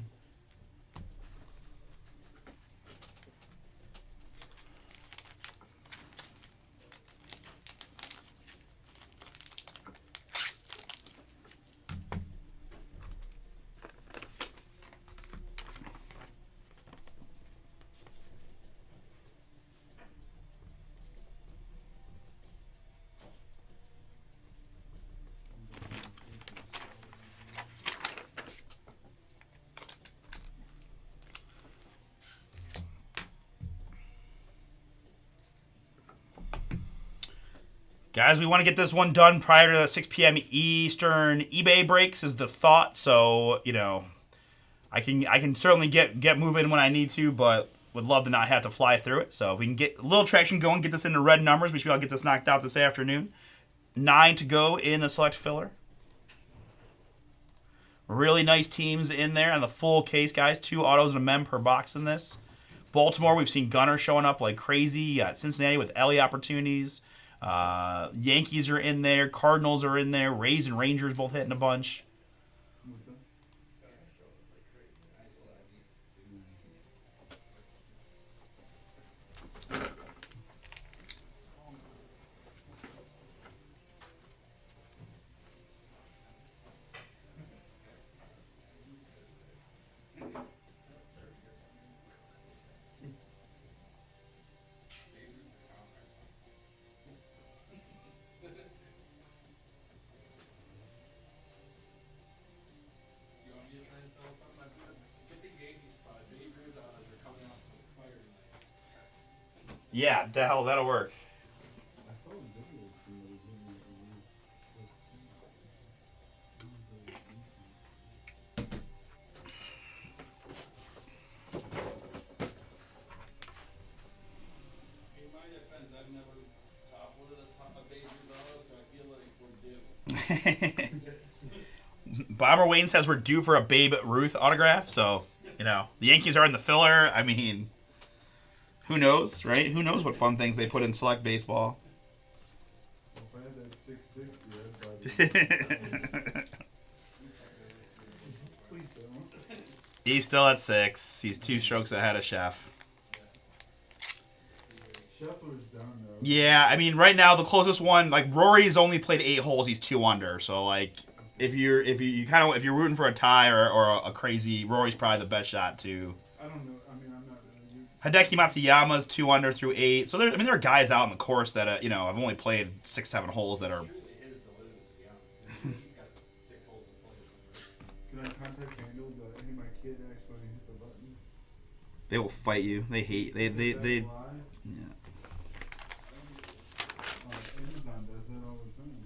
guys, we want to get this one done prior to 6 p.m. Eastern. eBay breaks is the thought, so I can certainly get moving when I need to, but would love to not have to fly through it. So if we can get a little traction going, get this into red numbers, we should be able to get this knocked out this afternoon. 9 to go in the select filler. Really nice teams in there on the full case, guys. 2 autos and a mem per box in this. Baltimore, we've seen Gunner showing up like crazy. Cincinnati with Ellie opportunities. Yankees are in there. Cardinals are in there. Rays and Rangers both hitting a bunch. What's that? You want me to try and sell something? Get the Yankees spot. Babe Ruth autos are coming out for the fire tonight. Yeah, the hell that'll work. I saw a video of somebody hitting it with In my defense, I've never topped one of the top of Babe Ruth autos, so I feel like we're due. Bomber Wayne says we're due for a Babe Ruth autograph, so the Yankees are in the filler. I mean, who knows, right? Who knows what fun things they put in select baseball. If I had that 660, I'd buy it. Please don't. He's still at 6. He's 2 strokes ahead of Chef. Scheffler's done though. Yeah, I mean, right now the closest one, like Rory's only played 8 holes. He's 2 under. So like, if you're rooting for a tie or a crazy, Rory's probably the best shot too. I don't know. I mean, I'm not really. Hideki Matsuyama's 2 under through 8. So there are guys out in the course that have only played 6-7 holes that are. Truly his the limit, to be honest. He's got 6 holes to play. Can I contact Handle that hey, my kid actually hit the button? They will fight you. They hate. They. Is that Yeah. Amazon does that all the time.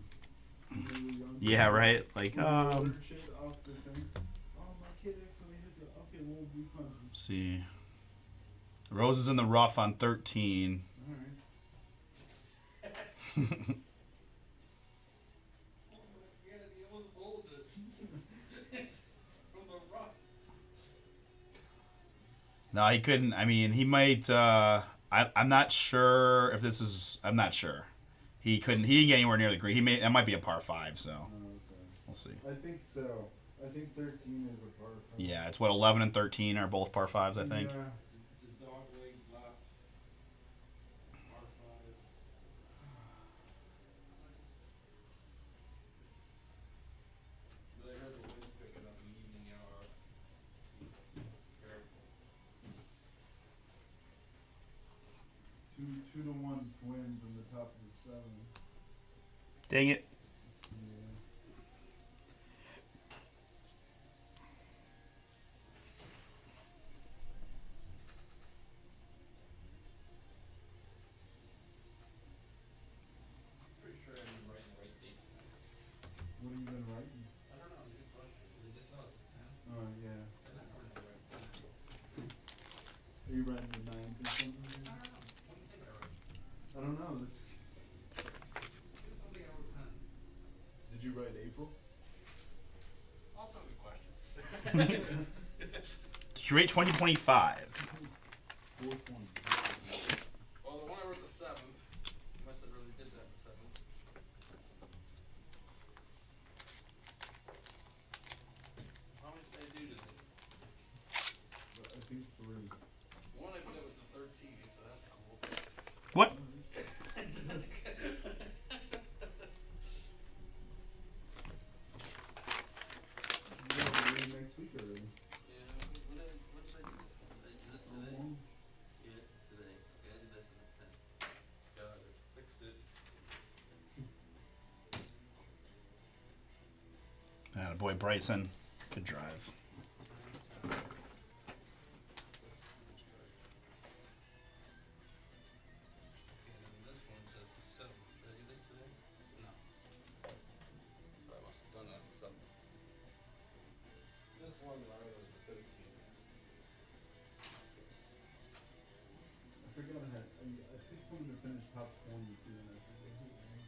Really young Yeah. Right. Like Shit off the thing. Oh, my kid actually hit the. Okay, we'll refund him. see. Rose is in the rough on 13. All right. Yeah, he almost hold it. From the rock. No, he couldn't. I mean, he might. I'm not sure if this is. I'm not sure. He couldn't. He didn't get anywhere near the green. That might be a par 5. So Oh, okay. we'll see. I think so. I think 13 is a par 5. Yeah, it's what 11 and 13 are both par 5s. I think. Yeah. It's a dog leg left. Par 5. But I heard the wind's picking up in the evening hour. Careful. Dang it. Pretty sure I'm writing the right date. What have you been writing? I don't know, it's a good question. They just saw it's the 10th. Oh, yeah. They're not writing the right time. Are you writing the 9th or something? I don't know. What do you think I wrote? I don't know. That's, It's something I wrote 10. did you write April? Also a good question. Straight 2025. 420. Well, the one I wrote the 7th. Must have really did that the 7th. How many did I do today? I think 3. The one I put was the 13th, so that's cool. What? Yeah, we're doing next week already. Yeah, what did I do this one? Did I do this today? Yeah, this is today. Okay, I did this on the 10th. Got it. Fixed it. Boy, Bryson. Good drive. Okay, and then this one says the 7th. Did I do this today? No. So I must have done that on the 7th. This one that I wrote was the 13th. I forgot I had. I picked someone to finish top 20 too, and I forget who it was.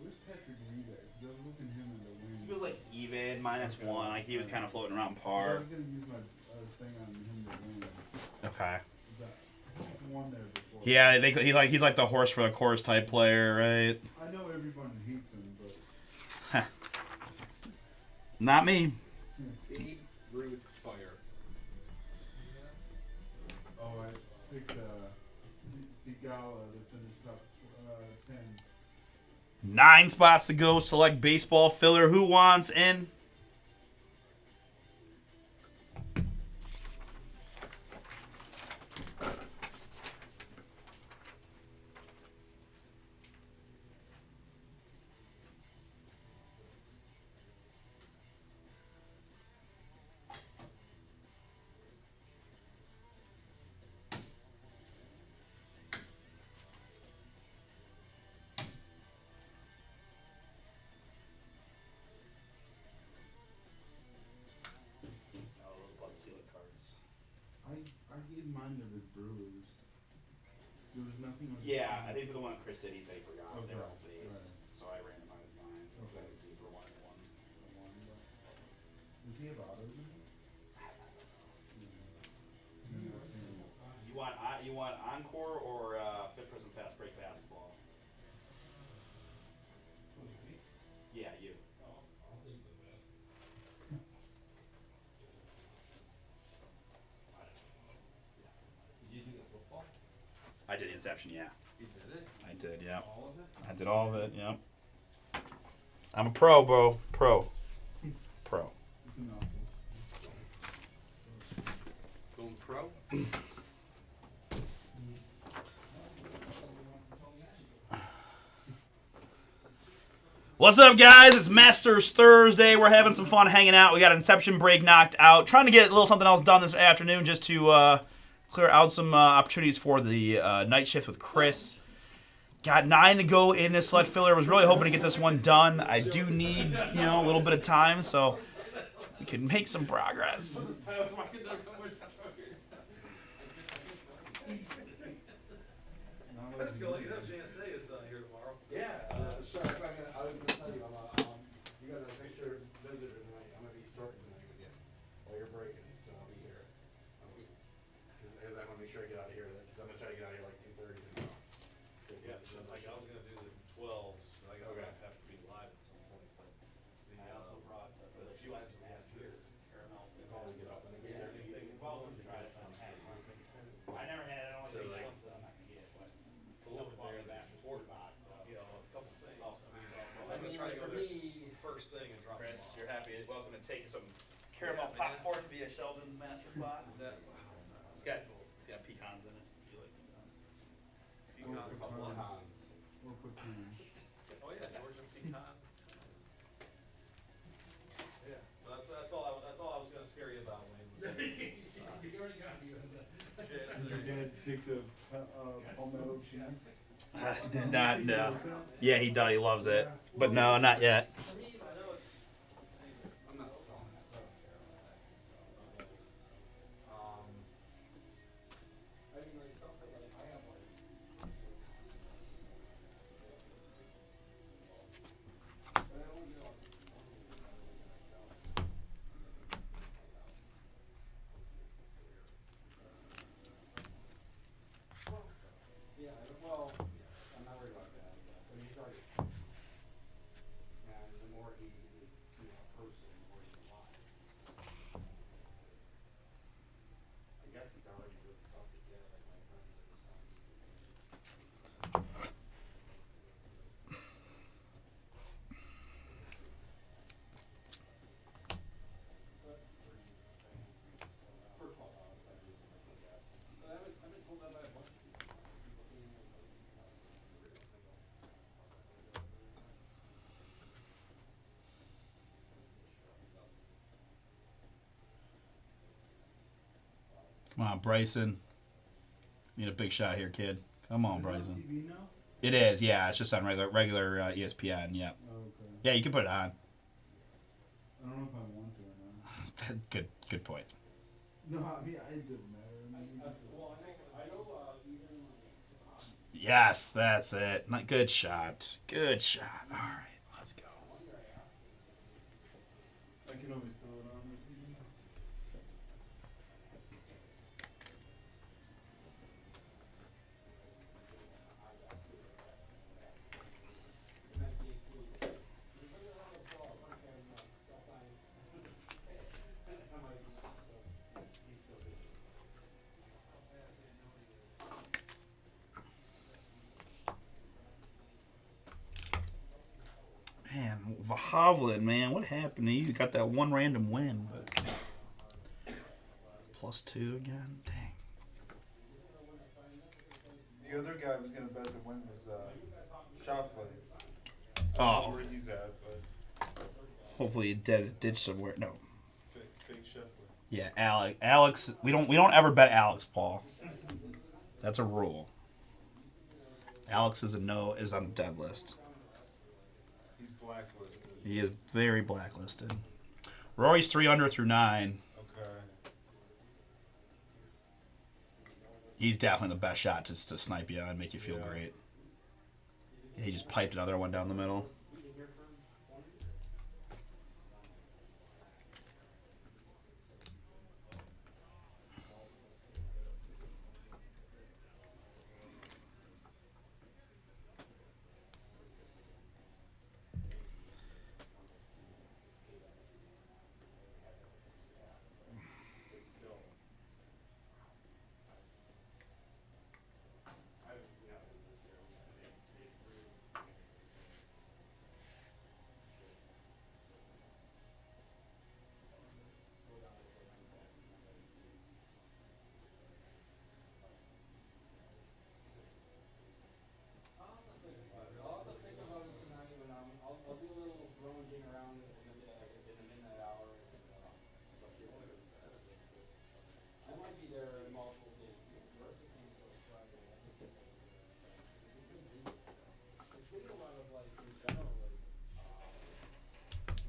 Where's Patrick Reed at? 'Cause I was looking him in the wing. He was like even, -1. Like he was kind of floating around 'Cause I par. was gonna use my thing on him to win. Okay. He's won there before. Yeah, he's like the horse for the course type player, right? I know everyone hates him, but Not me. Babe Ruth Fire. oh, I picked Thigala to finish top 10. 9 spots to go. Select baseball filler. Who wants in? I gave mine to the Brewers. There was nothing on. Yeah, I think for the one Chris did, he said he forgot. Okay, They were all base, right. so I randomized mine. Okay. Zebra one and one. Does he have autos in it? You want Encore or Fit Prism Fast Break Basketball? Yeah, you. I'll take the best. Did you do the football? I did Inception, yeah. You did it? I did, yeah. All of it? I did all of it, yeah. I'm a pro, bro. Pro. Pro. It's an awful. Going pro? What's up, guys? It's Masters Thursday. We're having some fun hanging out. We got Inception break knocked out. Trying to get a little something else done this afternoon just to clear out some opportunities for the night shift with Chris. Got 9 to go in this select filler. Was really hoping to get this one done. I do need, a little bit of time, so we can make some progress. Let's go. You know, JSA is here tomorrow. Yeah, sure. I was going to tell you, you got a extra visitor tonight. I'm going to be sorting tonight with you while you're breaking, so I'll be here. Because I want to make sure I get out of here. Because I'm going to try to get out of here like 2:30 tomorrow. Yeah, like I was gonna do the 12s, but I gotta have to be live at some point, but the, the few items we have here, caramel. And I'll get off. And Is there anything involved in trying to makes sense to. I never had it. I don't So, think like, something I'm not going to get. But A little bit there that's important, you know, a couple things. I'm gonna mean, try to go for there me, first thing and drop them Chris, off. you're happy. Welcome to taking some caramel Yeah, man. popcorn via Sheldon's Master Box. That- It's got pecans in it. If you like pecans. Pecans, but what? Or pecans. Did your dad take the palmetto cheese? Did not know. Yeah, he does. He loves it. But no, not yet. For me, I know it's. I'm not selling that, so I don't care about that kind of stuff. But I mean, like stuff that like I have like. But I only know like one of these I'm really gonna sell. Yeah, well, yeah, I'm not worried about that, I guess. I mean, he's already a and the more he is, you know, a person, the more he's alive. I guess it's already really tough to get, like my friends that are selling these. But for Clubhouse, I mean, I guess. But I've been told that by a bunch of people. People saying like, oh, these guys are real. And I go, Come on, Bryson. Need a big shot here, kid. Come on, Is it Bryson. TV now? It is, yeah. It's just on regular ESPN. Yeah, Oh, okay. yeah. You can put it on. I don't know if I want to or not. Good point. No, I mean, it doesn't matter. I mean, Well, I know even Yes, that's it. Good shot. Good shot. All right, let's go. I can always throw it on the TV. Man, Vahovlin, man, what happened to you? You got that one random win, but +2 again. Dang. The other guy was gonna bet the win was Shoffley. Oh, Where he's at, but hopefully you did somewhere. No. fake Shoffley. Yeah, Alex. We don't ever bet Alex, Paul. That's a rule. Alex is on the dead list. He's blacklisted. He is very blacklisted. Rory's 3 under through 9. Okay. He's definitely the best shot to snipe you and make you feel great. He just piped another one down the middle. I'll have to think about it tonight when I'll do a little rummaging around in the midnight hour. I might be there multiple days too. The rest of the things go Friday. I think it's getting a lot of like in general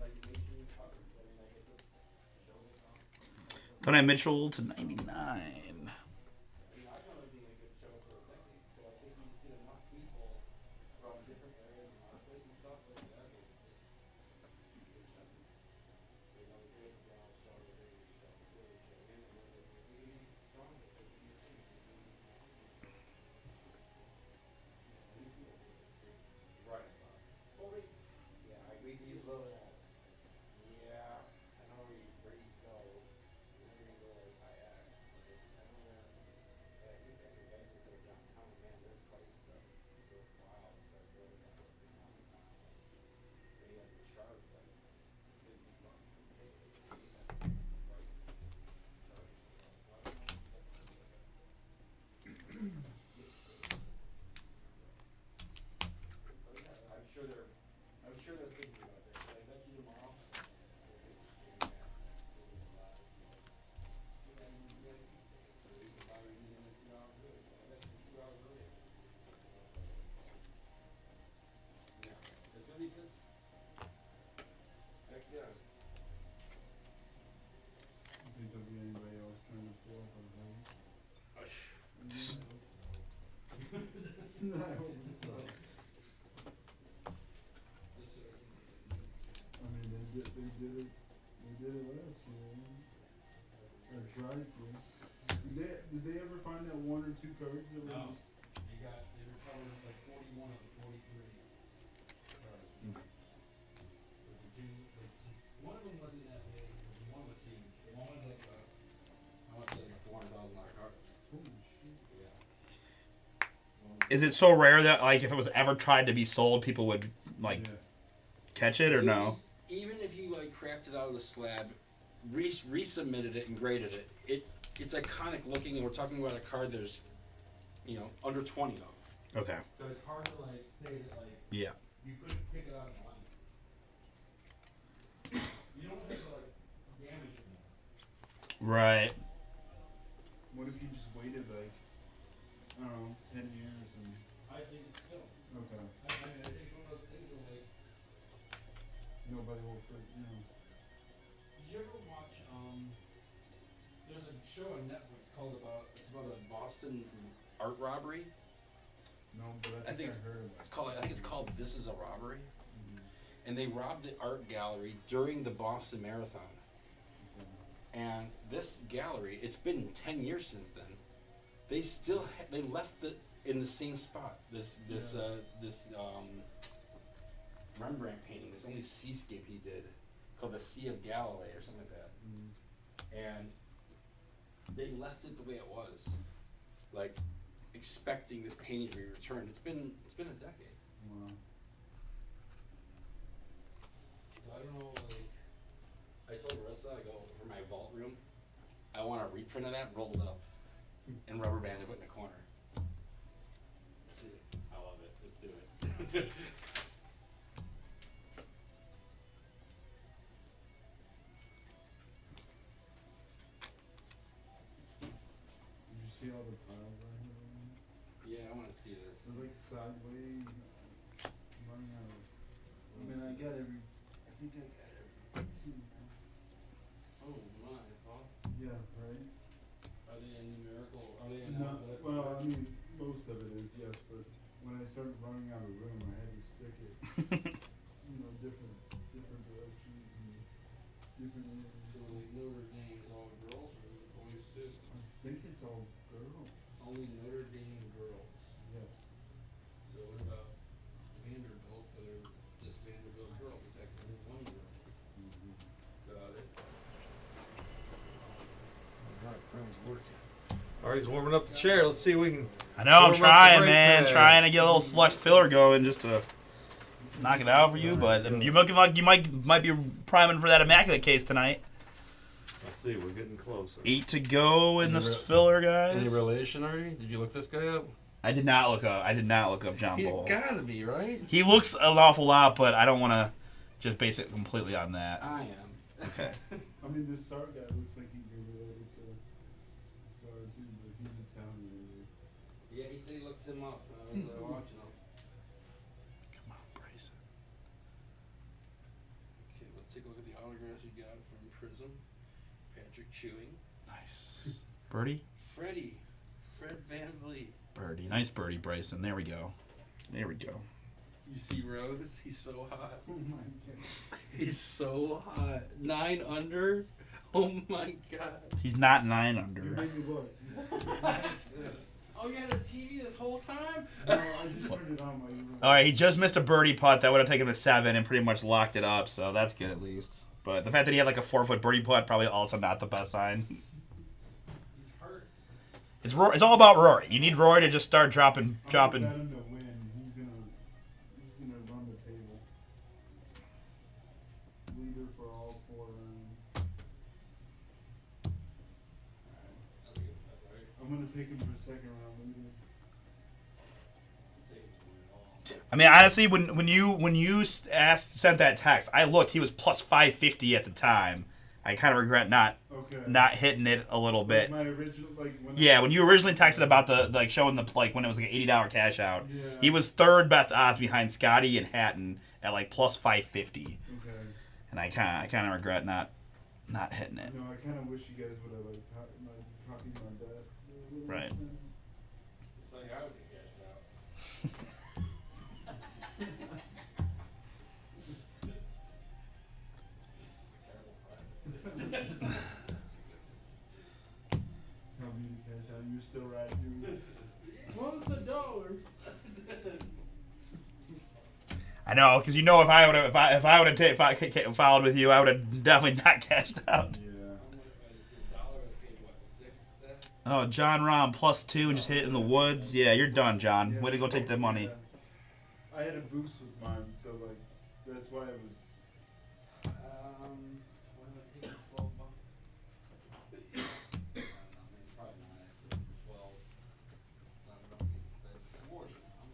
like nation coverage. I mean, like it's a show that's on. Then I Mitchell to 99. I mean, I've known it being a good show for a decade, so I think you just get enough people from different areas of the market and stuff like that. They know it's good, they all show the big show, really show in, and then we strong with it. Right. Totally. Yeah, I agree with you. Yeah, I know where you go. You're gonna go like kayaks. it. They did it last year. Or tried to. Did they ever find that one or two cards that were? No. They recovered like 41 of the 43 cards. But the two, one of them wasn't that big, but one was huge. One was like I want to say like a $400,000 card. Holy shit. Yeah. Is it so rare that like if it was ever tried to be sold, people would like catch it or no? Even if you like cracked it out of the slab, resubmitted it and graded it, it's iconic looking, and we're talking about a card there's, under 20 of them. Okay. So it's hard to like say that like Yeah. you couldn't pick it out in line. You don't think like damage in there. Right. What if you just waited like, I don't know, 10 years and. I think it's still. Okay. I mean, I think it's one of those things that like. Nobody will fit, Did you ever watch there's a show on Netflix called It's about a Boston art robbery. No, but I think I heard of it. I think it's called This Is a Robbery. Mhm. And they robbed the art gallery during the Boston Marathon. Okay. And this gallery, it's been 10 years since then. They still they left it in the same spot. This Rembrandt painting, this only seascape he did, called the Sea of Galilee or something like that. Mhm. And they left it the way it was, like expecting this painting to be returned. It's been a decade. Wow. So I don't know. Like, I told Marissa, I go for my vault room. I want a reprint of that rolled up and rubber banded, put in the corner. I love it. Let's do it. Did you see all the piles I have on there? Yeah, I want to see this. They're like sideways. I'm running out of. I mean, I got every. I think I got every two now. Oh my! Huh? Yeah, right? Are they in numerical? Are they in No, alphabetical? well, I mean, most of it is, yes, but when I started running out of room, I had to stick it, different directions and different areas. So like Notre Dame is all girls or is it boys too? I think it's all girls. Only Notre Dame girls. Yes. So what about Vanderbilt? Or just Vanderbilt girls? It's actually one girl. Mm-hmm. Got it. All right, he's warming up the chair. Let's see if we can. I know, I'm warm up the trying, break man. pad. Trying to get a little select filler going just to knock it out for you. But you're looking like you might be priming for that Immaculate case tonight. Let's see, we're getting closer. 8 to go in the Any filler, guys. Any relation, Artie? Did you look this guy up? I did not look up John He's Bull. gotta be, right? He looks an awful lot, but I don't want to just base it completely on that. I am. Okay. I mean, this Sar guy looks like he'd be related to Sar too, but he's Italian. Yeah, he said he looked him up. I was watching him. Come on, Bryson. Okay, let's take a look at the autographs you got from Prism. Patrick Chewing. Nice. Birdie? Fred Van Vliet. Birdie. Nice birdie, Bryson. There we go. There we go. You see Rose? He's so hot. Oh my god. He's so hot. 9 under. Oh my god. He's not 9 You under. made me look. Oh, you had the TV this whole time? No, I just turned it on while you were. All right, he just missed a birdie putt that would have taken him to 7 and pretty much locked it up, so that's good at least. But the fact that he had like a 4-foot birdie putt probably also not the best sign. He's hurt. It's all about Rory. You need Rory to just start dropping. I bet him to win. He's gonna run the table. Leader for all 4 rounds. That's a good bet, right? I'm gonna take him for second round leader. Take it to win it all. I mean, honestly, when you sent that text, I looked. He was plus 550 at the time. I kind of regret not hitting it a little bit. My original When you originally texted about the showing the when it was like an $80 cash out, Yeah. he was third best odds behind Scotty and Hatton at like plus 550. Okay. And I kind of regret not hitting it. No, I kind of wish you guys would have copied my bet. Right. It's like I would get cashed out. Tell me to cash out. You're still right, dude. Well, it's $1. I know, because you know if I would have if I would have followed with you, I would have definitely not cashed out. Yeah. Oh, John Rahm +2 and just hit it in the woods. Yeah, you're done, John. Yeah, Way to go take the money. yeah. I had a boost with mine, so like that's why it was. What am I taking? $12. I don't know, maybe probably not actually. 12. It's not enough to say 40 now.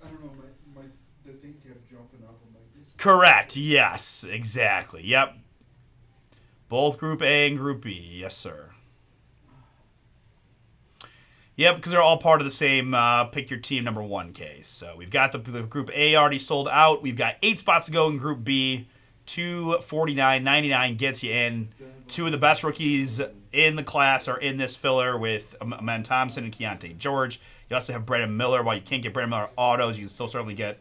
I don't know. My the thing kept jumping up. I'm like, this. Correct. Yes, exactly. Yep. Both Group A and Group B. Yes, sir. Yep, because they're all part of the same pick your team number 1 case. So we've got the Group A already sold out. We've got 8 spots to go in Group B. $249.99 gets you in. 2 of the best rookies in the class are in this filler with Amen Thompson and Keontae George. You also have Brandon Miller. While you can't get Brandon Miller autos, you can still certainly get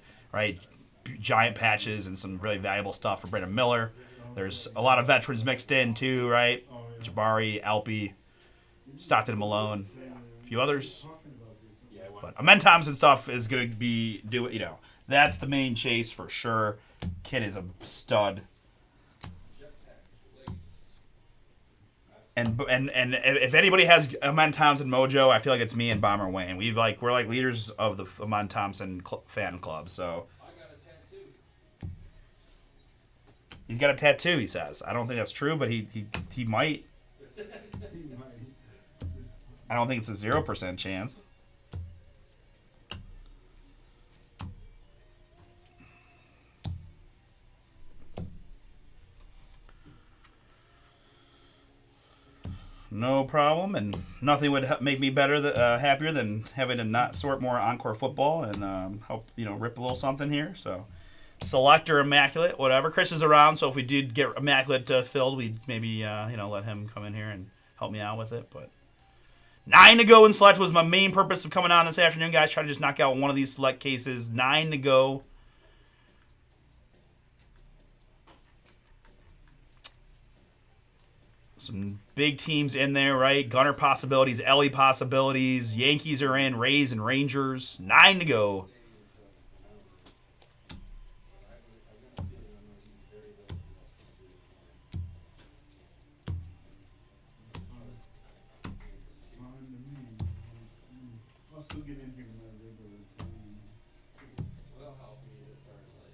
giant patches and some really valuable stuff for Brandon Miller. There's a lot of veterans mixed in too, right? Jabari, Alpi, Stockton Malone, a few others. But Amen Thompson stuff is going to be that's the main chase for sure. Kid is a stud. And if anybody has Amen Thompson mojo, I feel like it's me and Bomber Wayne. We're like leaders of the Amen Thompson fan club. So I got a tattoo. he's got a tattoo. He says. I don't think that's true, but he might. I don't think it's a 0% chance. No problem, and nothing would make me happier than having to not sort more Encore football and help rip a little something here. So, select or Immaculate, whatever. Chris is around, so if we did get Immaculate filled, we'd maybe let him come in here and help me out with it. But 9 to go in select was my main purpose of coming on this afternoon, guys. Try to just knock out one of these select cases. 9 to go. Some big teams in there, right? Gunner possibilities, Ellie possibilities. Yankees are in, Rays and Rangers. 9 to go. I'll still get in here in my regular time. Well, help me as far as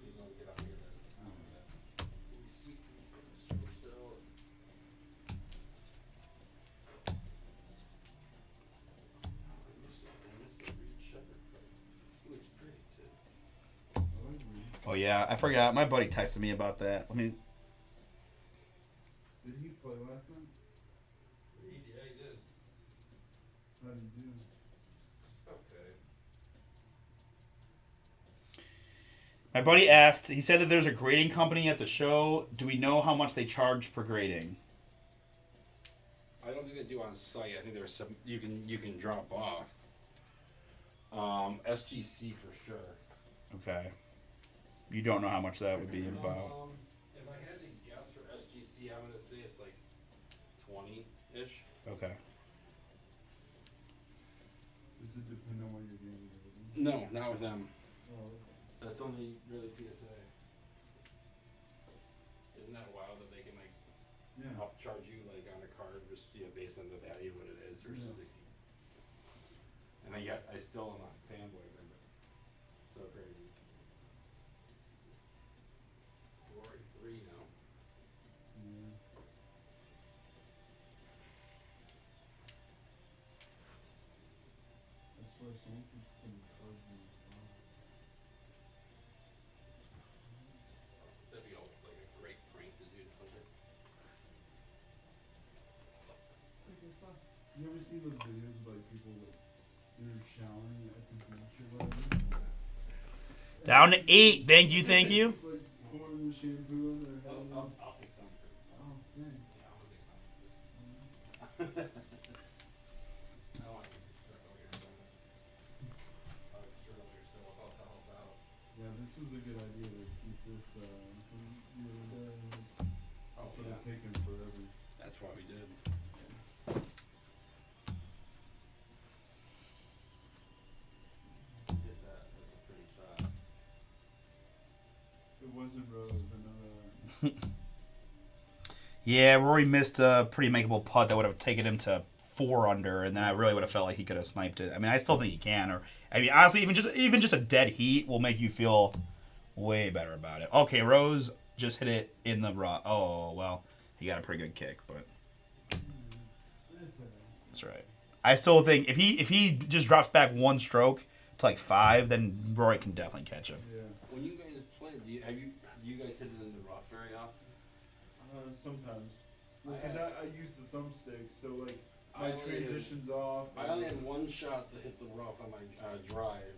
you know, get out here. We see still. Oh, yeah, I forgot. My buddy texted me about that. Did he play last night? Yeah, he did. How did he do? Okay. My buddy asked, he said that there's a grading company at the show. Do we know how much they charge per grading? I don't think they do on site. I think there's some you can drop off. SGC for sure. Okay. You don't know how much that would be about. If I had to guess for SGC, I'm gonna say it's like 20-ish. Okay. Does it depend on what you're doing? No, not with them. Oh, That's only really PSA. Isn't that wild that they can yeah. upcharge you on a card just based on the value of what it is versus Yeah. And I still am a fanboy of it, but so crazy. 43 now. Yeah. That's where some people can charge me. That'd be a great prank to do to something. You ever see those videos of people they're showering at the beach or whatever? Down to 8. Thank you. Like pouring the shampoo in their head. I'll take some. Oh, dang. Yeah, I'll take some. I don't want to get stuck over here. I'll get stuck over here, so I'll help out. Yeah, this was a good idea to keep this the other day. Oh, It's yeah. taking forever. That's why we did. Hit that. That's a pretty shot. It wasn't Rose, I know that. Yeah, Rory missed a pretty makeable putt that would have taken him to 4 under, and then I really would have felt like he could have sniped it. I mean, I still think he can. Or I mean, honestly, even just a dead heat will make you feel way better about it. Okay, Rose just hit it in the rough. Oh well, he got a pretty good kick, but that's right. I still think if he just drops back 1 stroke to like 5, then Rory can definitely catch him. Yeah. When you guys play, do you guys hit it in the rough very often? Sometimes. Because I use the thumbstick, so like I my only transition's off. I only had 1 shot to hit the rough on my drive.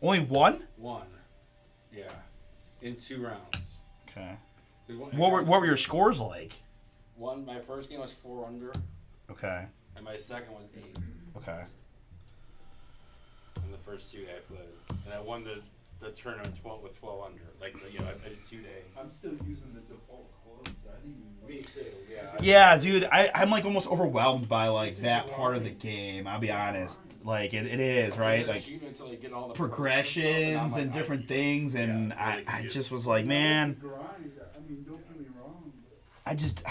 Only 1? 1. Yeah. In 2 rounds. Okay. The one- What were your scores like? My first game was 4 under, Okay. and my second was 8. Okay. And the first 2 I played, and I won the tournament 12 under. Like I did 2 day. I'm still using the default clubs. I didn't even. Me too. Yeah. Yeah, dude, I'm like almost overwhelmed by like that part of the game. I'll be honest. Like it is, right? Like Until they get all the progressions and different things, and I just was like, man, Grind. I mean, don't get me wrong. But I just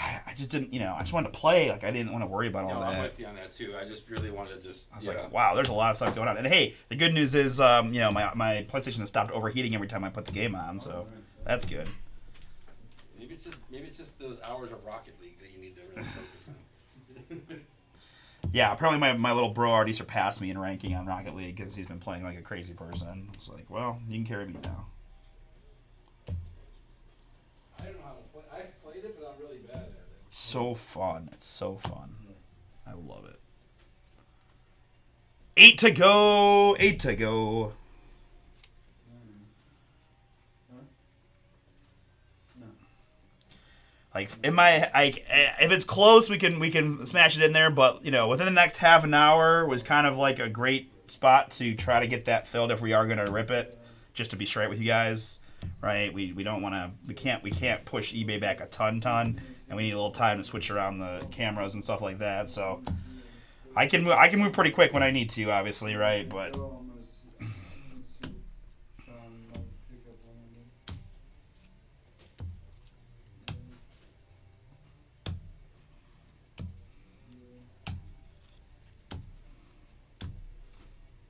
didn't, I just wanted to play. Like I didn't want to worry about all I'm that. with you on that too. I just really wanted to just. I was like, wow, there's a lot of stuff going on. And hey, the good news is, my PlayStation has stopped overheating every time I put the game on, so that's good. Maybe it's just those hours of Rocket League that you need to really focus on. Yeah, apparently my little bro already surpassed me in ranking on Rocket League because he's been playing like a crazy person. I was like, well, you can carry me now. I don't know how to play. I've played it, but I'm really bad at it. It's so fun. It's so fun. I love it. 8 to go. 8 to go. Like in my if it's close, we can smash it in there. But within the next half an hour was kind of like a great spot to try to get that filled if we are gonna rip it. Just to be straight with you guys, right? We don't want to. We can't push eBay back a ton, and we need a little time to switch around the cameras and stuff like that. So I can move pretty quick when I need to, obviously, right? But well, I'm gonna see Sean might pick up one of them.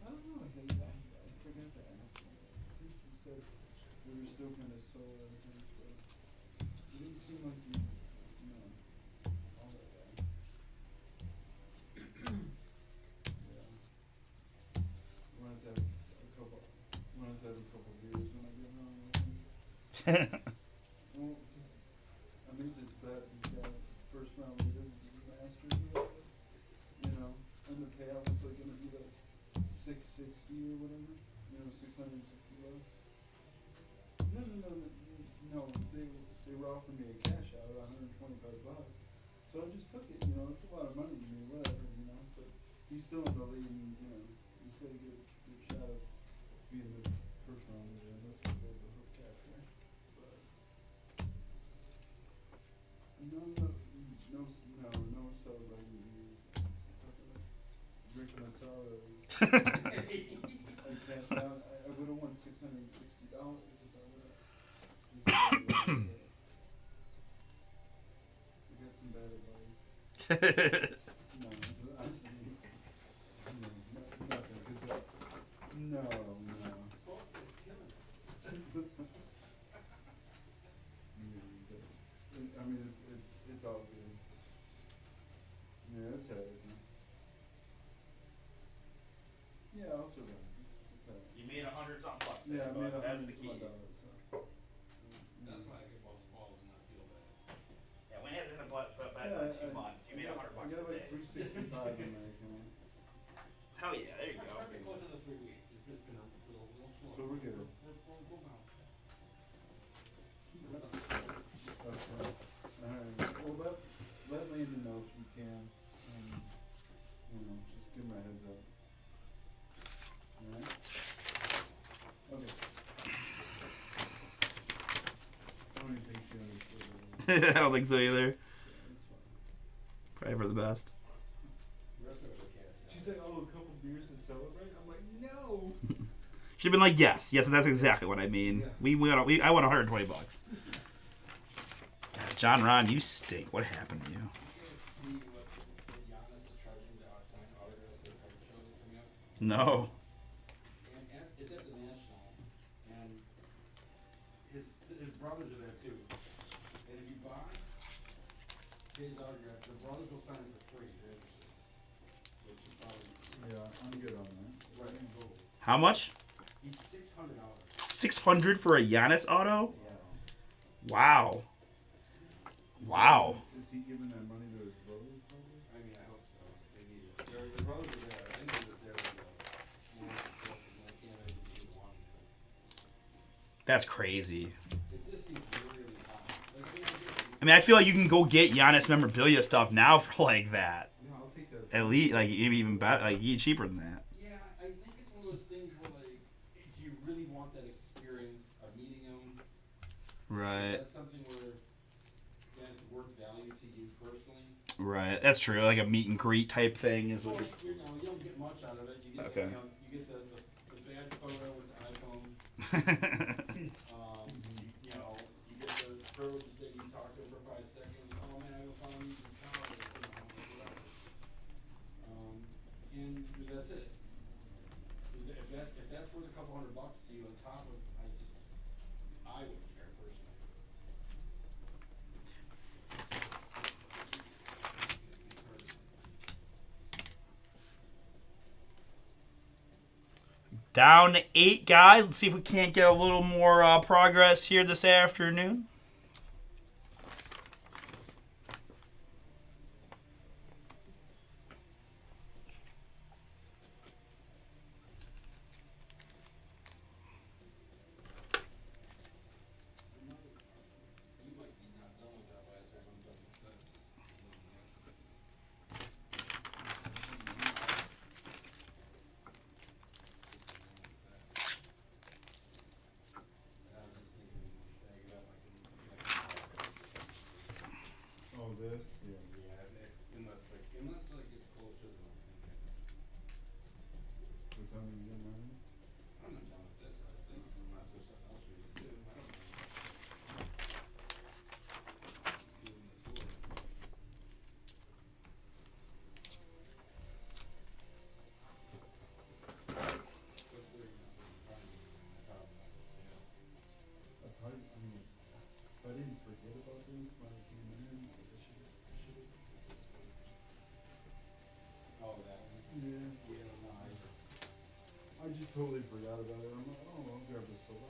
I don't know. I forgot to ask him. I think you said we were still kind of solo. I think, but it didn't seem like you know, all that guy. Yeah. Wanted to have a couple. Wanted to have a couple beers when I get home. I think. Well, 'cause I made this bet. This guy, first round leader, the Masters, or whatever, and the payout was like gonna be like $660 or whatever. $660. No. They were offering me a cash out of $125. So I just took it. It's a lot of money to me, whatever. But he's still in the league. And, he's got a good shot at being the first round leader unless he goes a hook capture. But no celebrating beers. Drinking my sorrows. I cashed out. I would have won $660 if I would have. I got some bad advice. No, nothing. 'Cause no. I mean, it's all good. Yeah, it's everything. Yeah, also it's you made 100 something bucks. yeah, I made That's the key. $100. So. That's why I get both balls and not feel bad. Yeah, when he hasn't been bet Yeah, about 2 months, you made $100 I got like today. $365 in my account. Hell yeah, there you go. Probably closer to 3 weeks. It's just been a little slow. So we're good. We'll bounce back. Okay. Alright. Well, let Landon know if you can. Just give him a heads up. Alright? Okay. I don't think so either. That's fine. Probably for the best. The rest of it are cash. She's like, oh, a couple beers to celebrate. I'm like, no. She'd been like, yes, that's exactly what I mean. Yeah. I won $120. God, John Ron, you stink. What happened to you? You guys see what Giannis is charging to sign autographs at card shows coming up? No. And it's at the National, and his brothers are there too. And if you buy his autograph, the brothers will sign it for free if you're interested. Which is probably Yeah, I'm good on that. right. How much? He's $600. 600 for a Giannis auto? Yeah. Wow. Wow. Is he giving that money to his brothers? Probably. I mean, I hope so. They need it. The brothers are there. I think they were there with the one truck, and I can't imagine they wanted it. That's crazy. It just seems really high. Like, you know, I mean, I feel like you can go get Giannis memorabilia stuff now for like that. Yeah, I'll take that. At least, like, maybe even better, like, cheaper than that. yeah, I think it's one of those things where, like, do you really want that experience of meeting him? Right. That's something where, yeah, it's worth value to you personally. Right. That's true. Like a meet and greet type thing is Well, what. you know, you don't get much out of it. You get, Okay. you know, you get the bad photo with the iPhone. You know, you get the pros that you talk to for 5 seconds. Oh man, I found you this college, you know, whatever. And that's it. If that's worth a couple $100 to you on top of, I wouldn't care personally. Down to 8 guys. Let's see if we can't get a little more progress here this afternoon. You might be not done with that by the time I'm done with that. I was just thinking, bag it up, I can Oh, this? Yeah. yeah, unless it's closer than I'm thinking. What time are you getting out? I'm not done with this, I think, unless there's something else we need to do. I don't know. Doing the tour. Hopefully you're not really trying to do anything, probably not, yeah. I mean, if I didn't forget about this when I came in, I should have. Oh, that one? Yeah. Yeah, no, I just totally forgot about it. I'm like, oh, I'll grab a soda.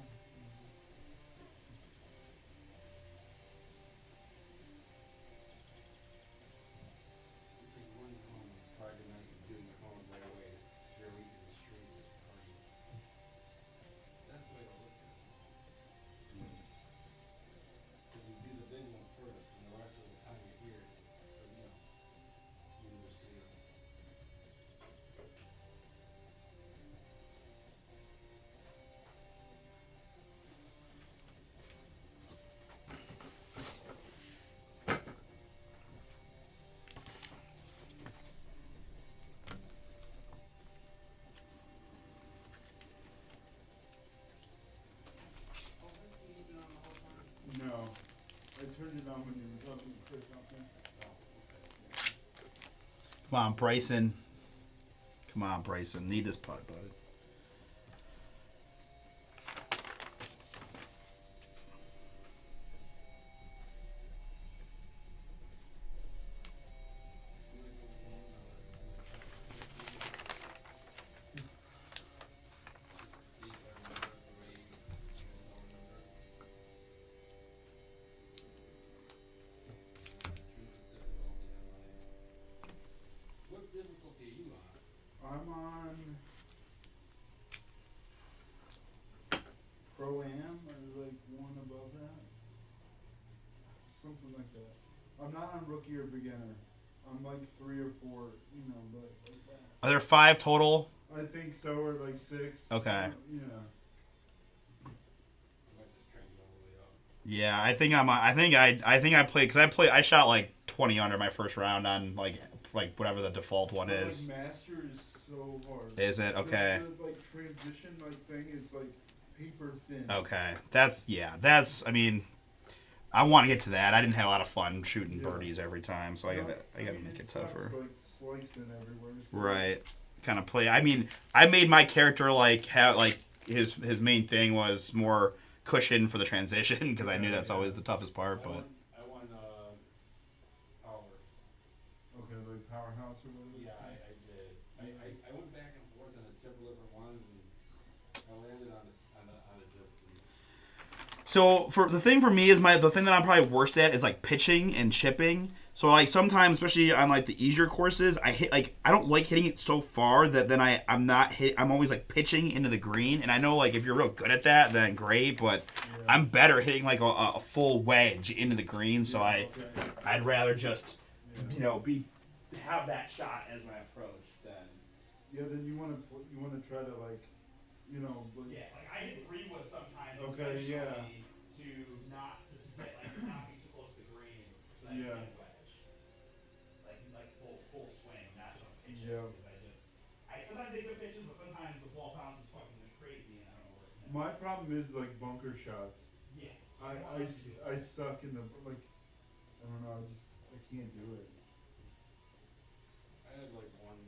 it's like running home on Friday night and doing it home right away. So your week in the street is party. That's the way to look at it. So you do the big one first, and the rest of the time you're here, it's, you know, smoother sailing. Oh, has he been on the whole time? No. I turned it on when you were talking to Chris out there. Oh, okay. Come on, Bryson. Come on, Bryson. Need this putt, bud. I'm gonna go home now. See if I remember the rating. I'll remember. What difficulty are you on? I'm on Pro-Am or like one above that. Something like that. I'm not on rookie or beginner. I'm like 3 or 4, you know, but like that. Are there 5 total? I think so, or like 6. Okay. Yeah. I might just crank it all the way up. Yeah, I think I played because I shot like 20 under my first round on like whatever the default one But, is. like, master is so hard. Is it? Okay. The like transition thing is like paper thin. Okay. That's I mean, I want to get to that. I didn't have a lot of fun shooting birdies every time, so I gotta make it sucks, tougher. like slicing everywhere. So. Right. Kind of play. I mean, I made my character like have like his main thing was more cushion for the transition because I knew that's always the toughest part. But I won power. Okay, like powerhouse or whatever. Yeah, I did. I went back and forth on the several different ones, and I landed on a distance. so for the thing for me is the thing that I'm probably worst at is like pitching and chipping. So like sometimes, especially on like the easier courses, I don't like hitting it so far that then I'm always like pitching into the green, and I know like if you're real good at that, then great. But I'm better hitting like a full wedge into the green, so I'd rather just have that shot as my approach than Then you want to try to like. like I hit 3-wood sometimes. Okay, yeah. To not be too close to the green. So that Yeah. wedge. Like full swing, not just pitching. Yeah. I sometimes they good pitches, but sometimes the ball bounces fucking crazy, and I don't know where. My problem is like bunker shots. Yeah. I suck in the like. I don't know. I can't do it. I had like one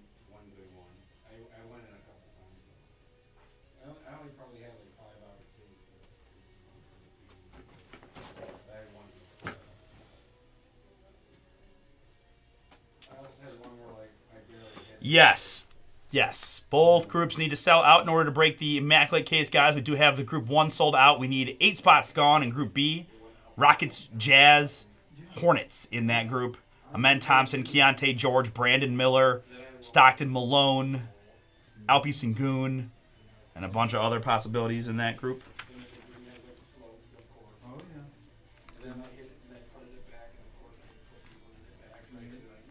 good one. I went in a couple times. I only probably had like 5 opportunities. I had one. I also had one where like I barely hit. Yes. Both groups need to sell out in order to break the Immaculate case, guys. We do have the Group 1 sold out. We need 8 spots gone in Group B. Rockets, Jazz, Hornets in that group. Amen Thompson, Keontae George, Brandon Miller, Stockton Malone, Alpi Sengun, and a bunch of other possibilities in that group. Oh yeah. And then I hit it and I putted it back and forth and putted it back. So I hit it like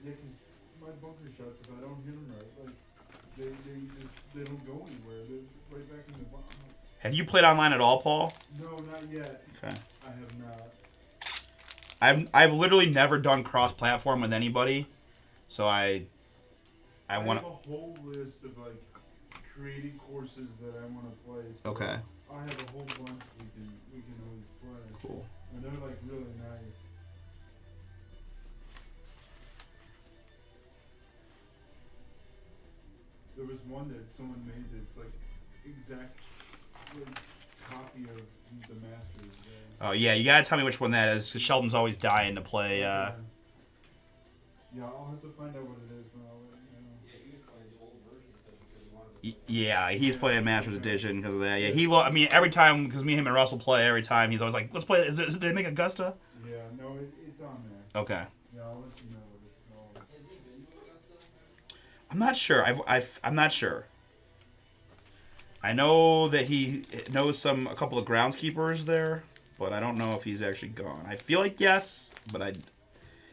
Yeah, 'cause my bunker shots, if I don't hit them right, like they don't go anywhere. They're right back in the bottom. Have you played online at all, Paul? No, not yet. Okay. I have not. I've literally never done cross-platform with anybody, so I want have a whole list of like creating courses that I want to play. So Okay. I have a whole bunch we can always play. Cool. And they're like really nice. There was one that someone made that's like exact like copy of the Masters. Oh yeah, you gotta tell me which one that is, because Sheldon's always dying to play. Yeah, I'll have to find out what it is, and I'll let you know. yeah, he was playing the old version so because he wanted to play. Yeah, he's playing Masters Edition because of that. Yeah, I mean, every time, because me, him, and Russell play every time, he's always like, "Let's play." Did they make Augusta? Yeah, no, it's on there. Okay. Yeah, I'll let you know what it's called. Has he been to Augusta? I'm not sure. I'm not sure. I know that he knows a couple of groundskeepers there, but I don't know if he's actually gone. I feel like yes, but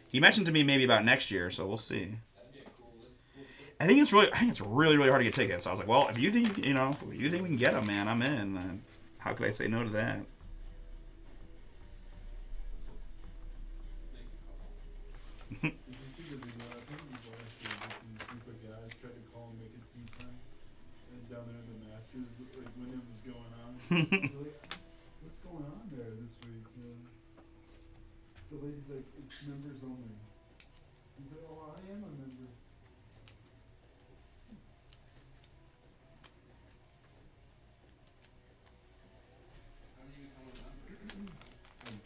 he mentioned to me maybe about next year, so we'll see. That'd be a cool list. I think it's really hard to get tickets. So I was like, well, if you think we can get them, man, I'm in. How could I say no to that? Did you see the video? I think it was last year. These group of guys tried to call and make it tea time, and down there in the Masters, like when it was going on. They're like, what's going on there this week? The lady's like, it's members only. He's like, oh, I am a member. How do you become a member?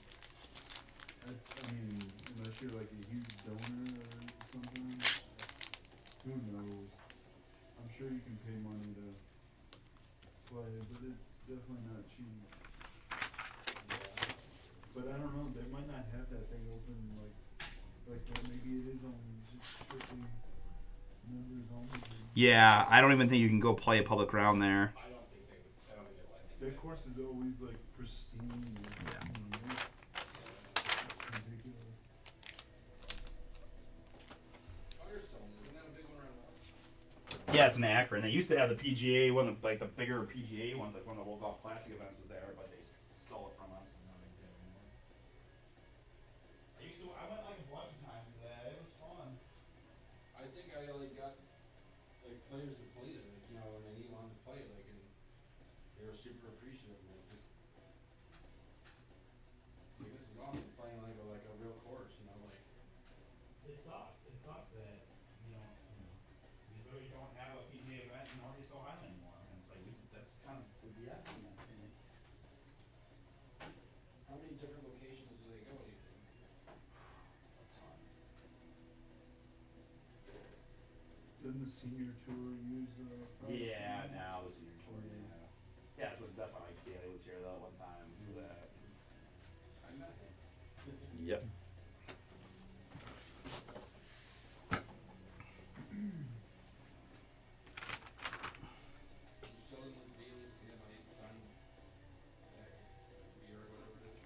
I mean, unless you're like a huge donor or something, who knows? I'm sure you can pay money to play, but it's definitely not cheap. But I don't know, they might not have that thing open like that. Maybe it is only just strictly members only. Yeah, I don't even think you can go play a public round there. I don't think they let me. Their course is always like pristine. And, Yeah. It's ridiculous. Firestone, isn't that a big one around us? Yeah, it's in Akron. They used to have the PGA one, like the bigger PGA ones, like one of the World Golf Classic events was there, but they stole it from us. I went like a bunch of times to that. It was fun. I think I like got like players that played it, like, you know, when they wanted to play it, like, and they were super appreciative, and like, just like, this is awesome, playing like a real course, you know, like. It sucks. It sucks that you really don't have a PGA event in Northeast Ohio anymore. And it's like that's kind of the BS in my opinion. How many different locations do they go to? A ton. Didn't the senior tour use Yeah, now the senior tour. Yeah, yeah, that's what definitely like Daly was here that one time for that. I met him. Yep. You still in with Bailey, yeah, my son, that beer or whatever it is.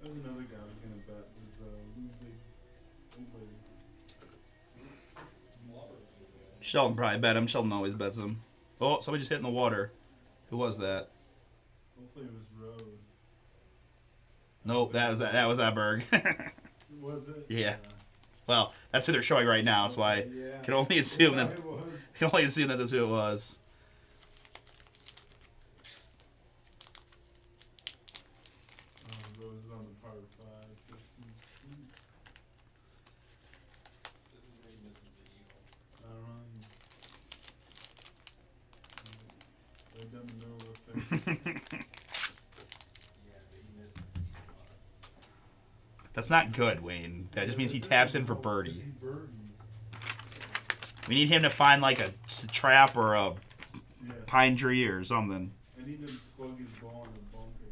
That was another guy I was gonna bet was Ludwig. Sheldon probably bet him. Sheldon always bets him. Oh, somebody just hit in the water. Who was that? Hopefully it was Rose. Nope, that was Eberg. Was it? Yeah. Well, that's who they're showing right now, so I Yeah. can only assume Yeah, that it was. that's who it was. Rose is on the par 5. 15. This is where he misses the eagle. I don't know. Right down the middle up there. Yeah, but he misses the eagle. That's not good, Wayne. That just means he taps in for birdie. He birdies. We need him to find like a trap or a Yeah. pine tree or something. I need him to plug his ball in a bunker.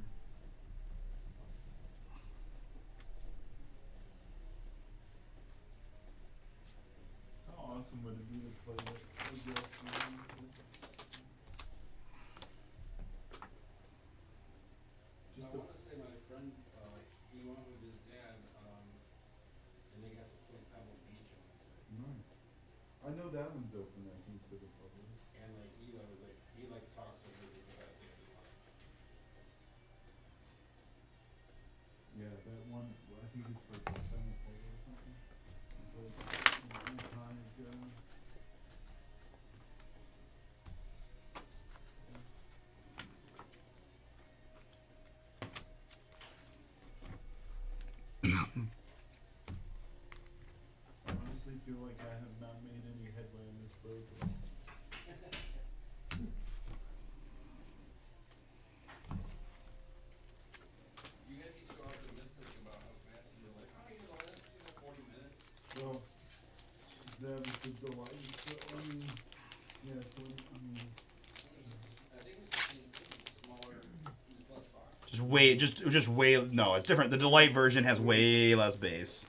How awesome would it be to play that? I want to say my friend, he went with his dad, and they got to play Pebble Beach on this. Nice. I know that one's open, I think, to the public. And like he talks over the best day of the life. Yeah, that one, I think it's like the semi-pro or something. It's like, time ago. I honestly feel like I have not made any headway on this program. You had me so optimistic about how fast you were like, oh, you know, that's 40 minutes. Well, that was the delight. So, I mean, yeah, so, I mean, I think it was the same thing, smaller, just less box. Just way. No, it's different. The Delight version has way less bass.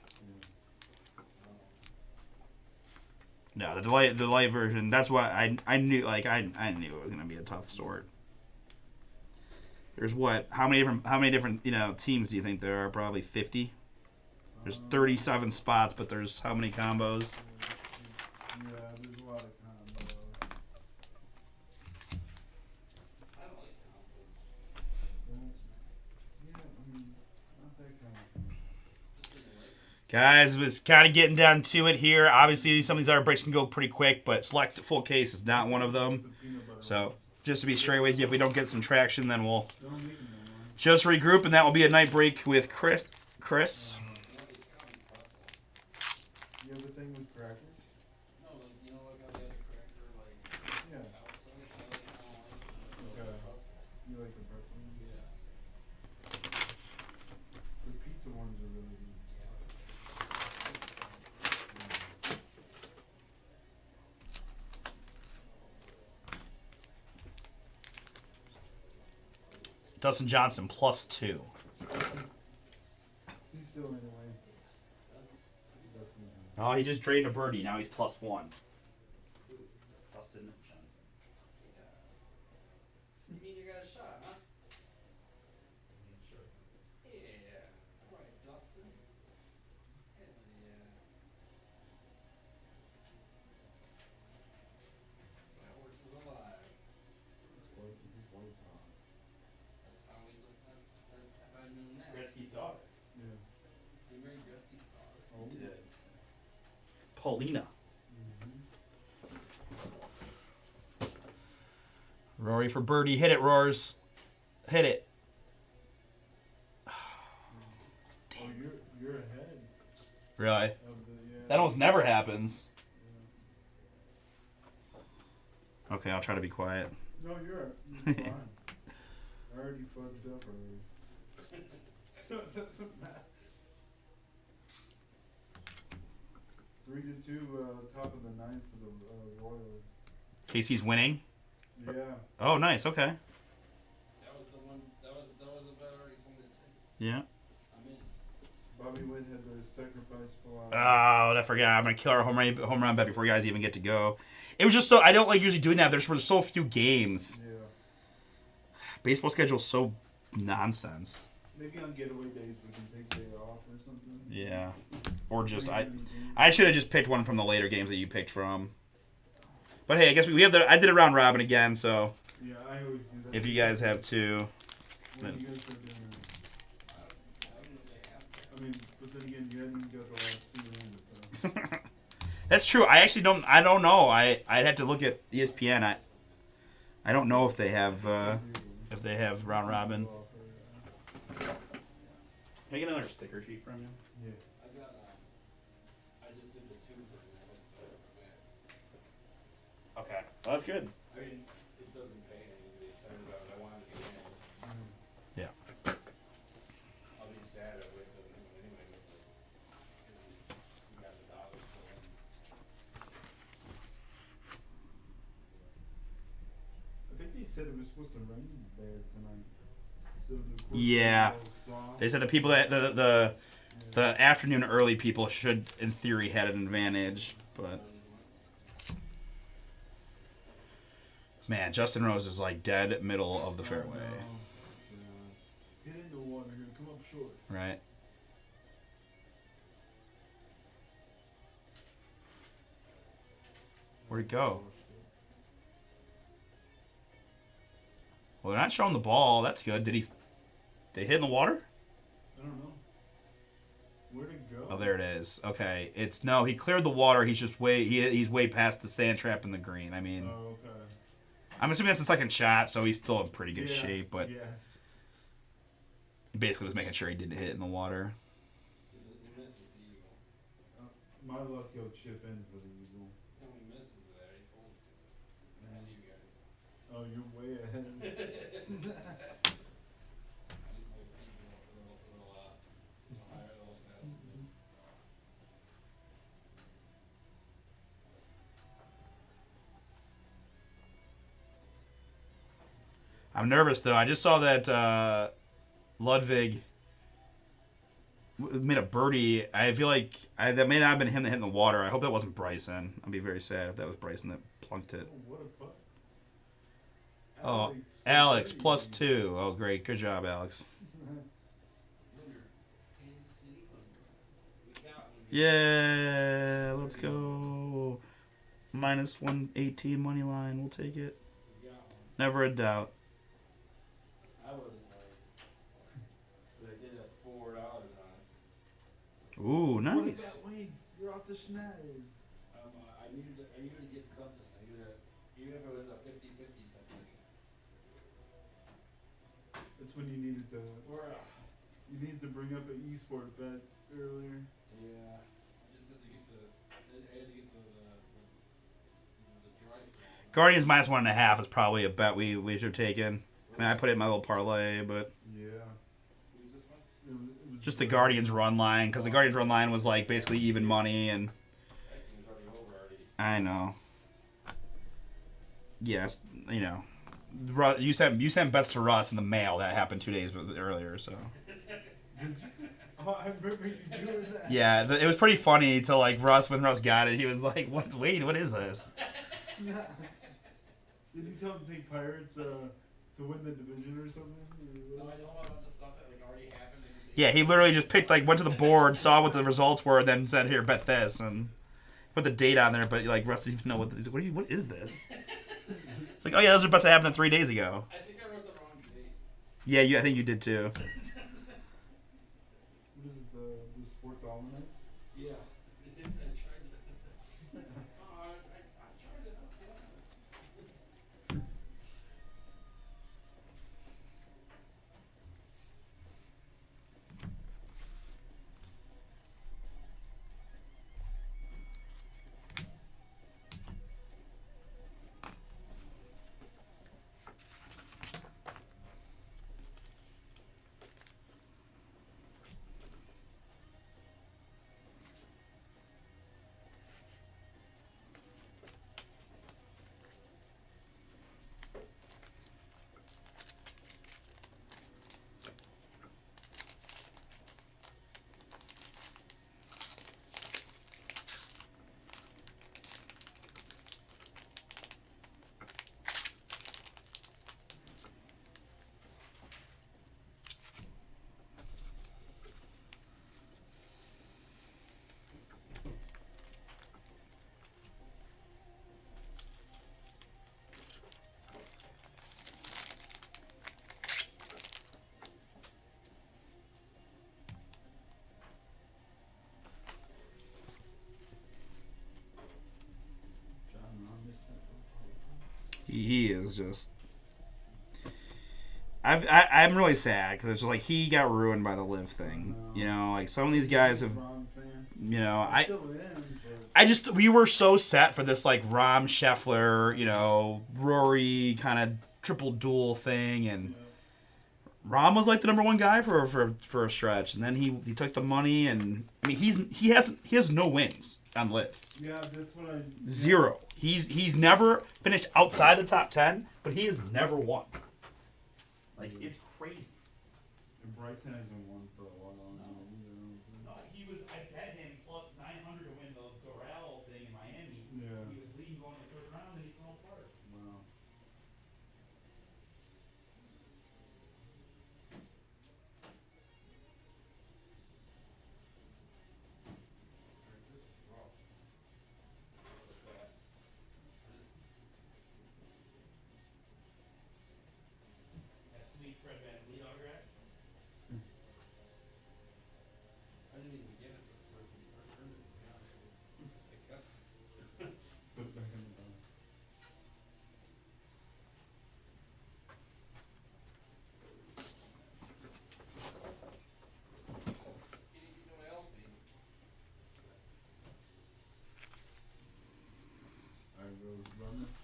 No, the Delight version. That's why I knew I knew it was gonna be a tough sort. There's how many different teams do you think there are? Probably 50. There's 37 spots, but there's how many combos? yeah, there's a lot of combos. I don't like combos. Yeah, I mean, not that kind of thing. Just didn't like it. Guys, was kind of getting down to it here. Obviously, some of these other breaks can go pretty quick, but select full case is not one of them. It's the peanut butter So, ones. just to be straight with you, if we don't get some traction, then we'll Don't need them no more. just regroup, and that will be a night break with Chris. You know, it's common pretzel. You have a thing with crackers? No, like, you know, like how they had a cracker, like, Yeah. outside, so I don't like it. Okay. Pretzel. You like the pretzel ones? Yeah. The pizza ones are really good. Dustin Johnson +2. He's still in the way. Oh, he just drained a birdie. Now he's +1. Dustin Johnson. You mean you got a shot, huh? Yeah. All right, Dustin. Hell yeah. That's how he's if I knew that. Gretzky's daughter. Yeah. He married Gretzky's daughter. Oh. He did. Paulina. Rory for birdie. Hit it, Roars. Hit it. Oh, you're ahead Really? of the That almost never happens. Okay, I'll try to be quiet. No, you're fine. I already fudged up already. Matt. 3-2, top of the ninth for the Royals. Casey's winning. Yeah. Oh, nice. Okay. That was the one. That was about already told me to take. Yeah. I'm in. Bobby Witt had the sacrifice fly. Oh, I forgot. I'm gonna kill our home run bet before you guys even get to go. It was just so I don't like usually doing that. There's so few games. Yeah. Baseball schedule's so nonsense. Maybe on getaway days we can take day off or something. Yeah. Or just I should have just picked one from the later games that you picked from. But hey, I guess we have I did a round robin again, so Yeah, I always do that. if you guys have two. What do you guys have dinner? I mean, but then again, you hadn't got the last 2 games. So. That's true. I actually don't know. I'd have to look at ESPN. I don't know if they have round robin. Can I get another sticker sheet from you? Yeah. I got. I just did the 2 for the rest of it. Okay. Well, that's good. I mean, it doesn't pay anything to be excited about it. I wanted to get in. Yeah. I'll be sad if it doesn't happen anyway. But you got the dollars for it. I think they said it was supposed to rain there tonight. So the course Yeah. was soft. They said the people that the afternoon early people should, in theory, had an advantage, but man, Justin Rose is like dead middle of the fairway, No. Yeah. Get in the water here. Come up short. right? Where'd it go? Well, they're not showing the ball. That's good. They hit in the water? I don't know. Where'd it go? Oh, there it is. Okay, he cleared the water. He's just he's way past the sand trap and the green. I mean, Oh, okay. I'm assuming that's the second shot, so he's still in pretty good Yeah, shape. But yeah. he basically was making sure he didn't hit in the water. He misses the eagle. My luck, he'll chip in for the eagle. No, he misses it. I already told you. Ahead of you guys. Oh, you're way ahead. I think my feet a little higher, a little faster. I'm nervous though. I just saw that Ludwig made a birdie. I feel like that may not have been him that hit in the water. I hope that wasn't Bryson. I'd be very sad if that was Bryson that plunked it. Oh, what a putt. Oh, Alex +2. Oh, great. Good job, Alex. Winner, Kansas City Thunder. We got one. Yeah, let's go. -118 money line. We'll take it. We got one. Never a doubt. I wasn't worried. But I did have $4 on it. Ooh, What nice. about Wayne? You're off the snag. I needed to get something. Even if it was a 50-50 type thing. That's when you needed to. Or, You needed to bring up an esport bet earlier. yeah. I just had to get the dry spell. Guardians -1.5 is probably a bet we should have taken. I mean, I put it in my little parlay, but Yeah. Who's this one? It was just the Guardians run line, because the Guardians run line was like basically even money, and That game's already over already. I know. Yes, you know, you sent bets to Russ in the mail. That happened 2 days earlier, so Oh, I remember you doing that. yeah, it was pretty funny to like Russ when Russ got it. He was like, "What? Wait, what is this?" Did you tell him to take Pirates to win the division or something? No, I told him about the stuff that like already happened. Yeah, he literally just picked went to the board, saw what the results were, then said, "Here, bet this," and put the date on there. But like Russ didn't even know he's like, what is this? It's like, oh yeah, those are bets that happened 3 days ago. I think I wrote the Yeah, I think you did too. What is it, the sports almanac? Yeah. I tried to. Oh, I tried to. Yeah. John Ron missed that. He is just. I'm really sad because it's just like he got ruined by the live thing. You know, like some of these guys have. Ron fan. You know, I still am, but we were so set for this like Rom Scheffler, you know, Rory kind of triple duel thing, and Rom was like the number one guy for a stretch, and then he took the money, and I mean he has no wins on live. yeah, that's what I. Zero. He's never finished outside the top 10, but he has never won. Like it's crazy. And Bryson hasn't won for a while now. He was. I bet him plus 900 to win the Doral thing in Miami. Yeah. He was leading going to the third round, and he fell apart. Wow. That sweet Fred Van Vliet autograph. I didn't even get it the first return it, to be honest with you. I kept it. Put it back in the bag. You know what else, man? I will run this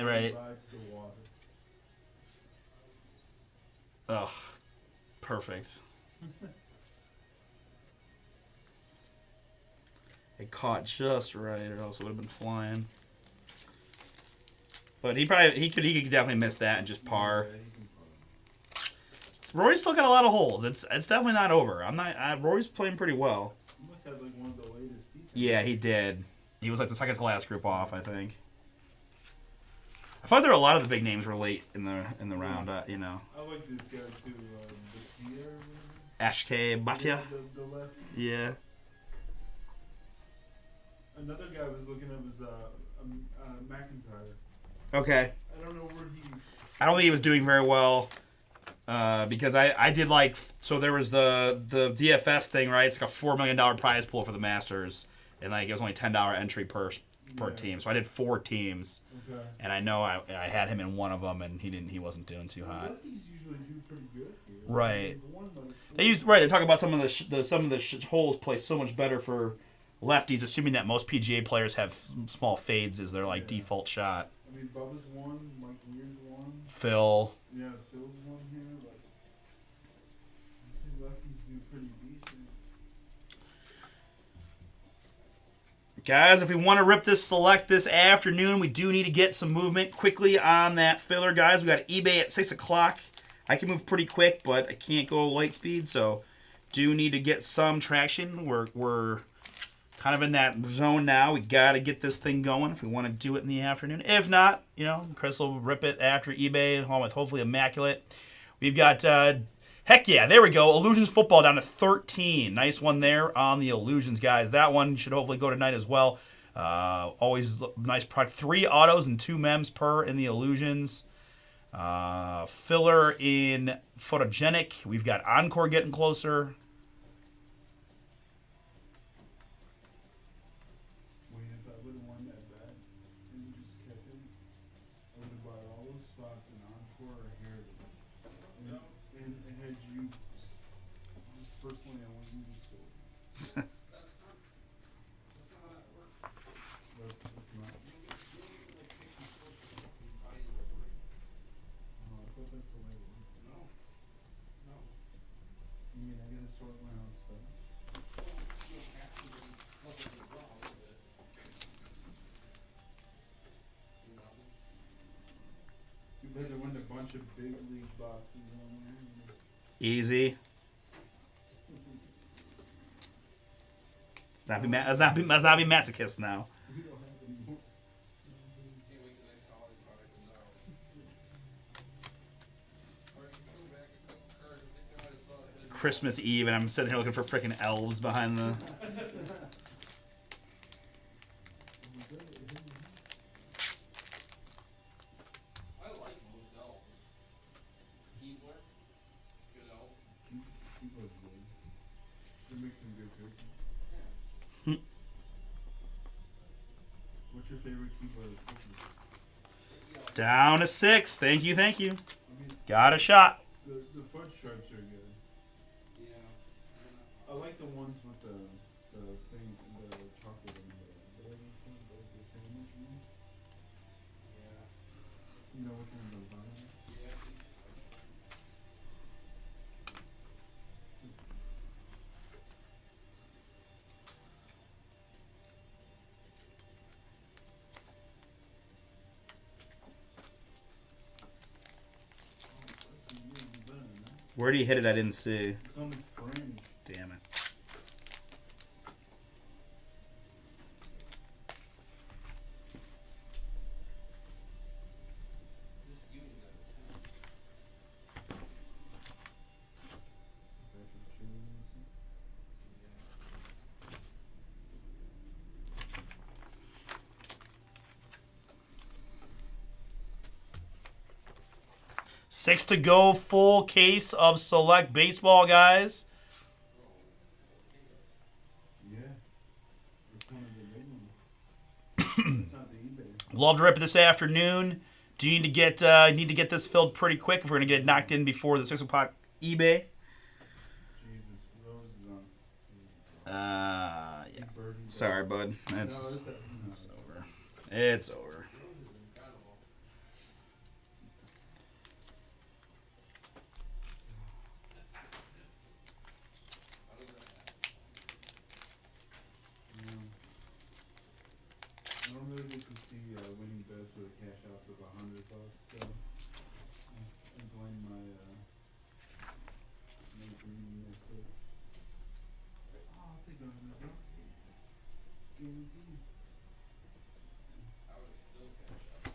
Right. back to the water. Oh, perfect. It caught just right, or else it would have been flying. But he could definitely miss that and just par. Yeah, he can put him. Rory's still got a lot of holes. It's definitely not over. Rory's playing pretty well. He must have like one of the latest defenses. Yeah, he did. He was like the second to last group off, I think. I thought there were a lot of the big names were late in the round. You know, I like this guy too. Batia. Ashke Bhatia. The left. Yeah. Another guy I was looking at was McIntyre. Okay. I don't know where he. I don't think he was doing very well because I did like so there was the DFS thing, right? It's like a $4 million prize pool for the Masters, and like it was only $10 entry per team. So I did 4 teams, Okay. and I know I had him in one of them, and he wasn't doing too hot. Lefties usually do pretty good here. Right. They They talk about some of the holes play so much better for lefties, assuming that most PGA players have small fades as their like default shot. I mean, Bubba's won, Mike Weir's won. Phil. Yeah, Phil's won here. Like, I think lefties do pretty decent. Guys, if we want to rip this select this afternoon, we do need to get some movement quickly on that filler, guys. We got eBay at 6 o'clock. I can move pretty quick, but I can't go light speed, so do need to get some traction. We're kind of in that zone now. We got to get this thing going if we want to do it in the afternoon. If not, you know, Chris will rip it after eBay, along with hopefully Immaculate. We've got, heck yeah, there we go. Illusions football down to 13. Nice one there on the Illusions, guys. That one should hopefully go tonight as well. Always nice product. 3 autos and 2 mems per in the Illusions. Filler in Photogenic. We've got Encore getting closer. Wayne, if I would have won that bet and just kept it, I would have bought all those spots in Encore or Heritage. And had you, just personally, I want you to sold. But if not, I thought that's the way it worked. You mean I gotta sort my own stuff? Too bad there wasn't a bunch of big league boxes on there. Easy. Let's not be masochist now. We don't have any more. Christmas Eve, and I'm sitting here looking for freaking elves behind the. I like most elves. Keebler, good elf. Keyboard's good. They make some good cookies. Yeah. What's your favorite keyboard cookie? Down to 6. Thank you, thank you. I mean, Got a shot. the fudge stripes are good. Yeah. I like the ones with the thing, the chocolate in the sandwich one. Yeah. You know which one I'm talking about? Yeah. 'Cause Where do you hit it? I didn't see. it's on the fringe. Damn it. Six to go, full case of select baseball, guys. Yeah. It's one of the big ones. It's not the eBay. Love to rip it this afternoon. Do you need to get this filled pretty quick if we're gonna get it knocked in before the 6 o'clock eBay? Jesus, Rose is on. Yeah. Birdie Sorry, bud. No, It's it's over. It's over. I don't really get to see winning bets or cash outs of $100, so I blame my greediness. I'll take $100. Guaranteed. I would still cash out.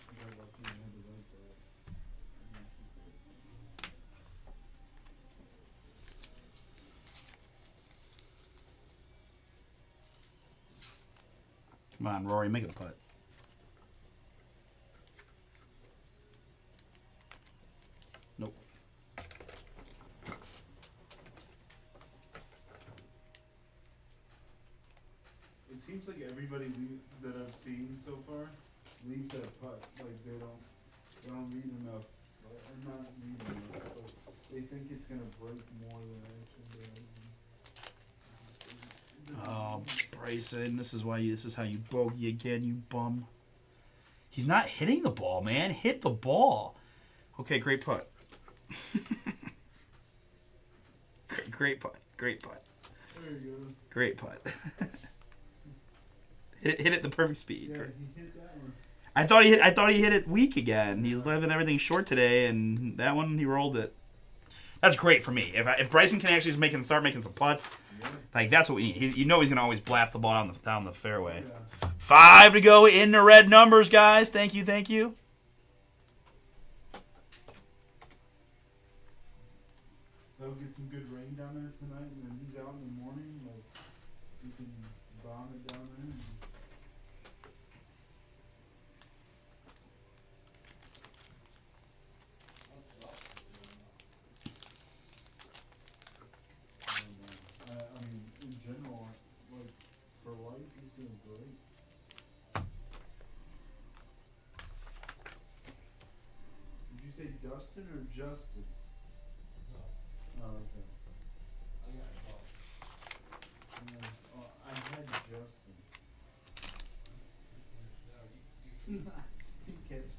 I got lucky and had to write that. Come on, Rory, make a putt. Nope. It seems like everybody that I've seen so far leaves that putt. Like they don't read enough. Or not read enough, but they think it's gonna break more than it actually does. Oh, Bryson, this is how you bogey again, you bum. He's not hitting the ball, man. Hit the ball. Okay, great putt. Great putt. Great putt. There he goes. Great putt. hit it at the perfect speed. Yeah, Great. he hit that one. I thought he hit it weak again. He's living everything short today, and that one he rolled it. That's great for me. If Bryson can actually start making some putts, Yeah. like that's what we need. You know he's gonna always blast the ball down the fairway. Yeah. 5 to go in the red numbers, guys. Thank you, thank you. They'll get some good rain down there tonight, and then he's out in the morning. Like, we can bomb it down there. I mean, in general, like, for life, he's doing great. Did you say Dustin or Justin? Oh, okay. Oh, I had Justin. You catch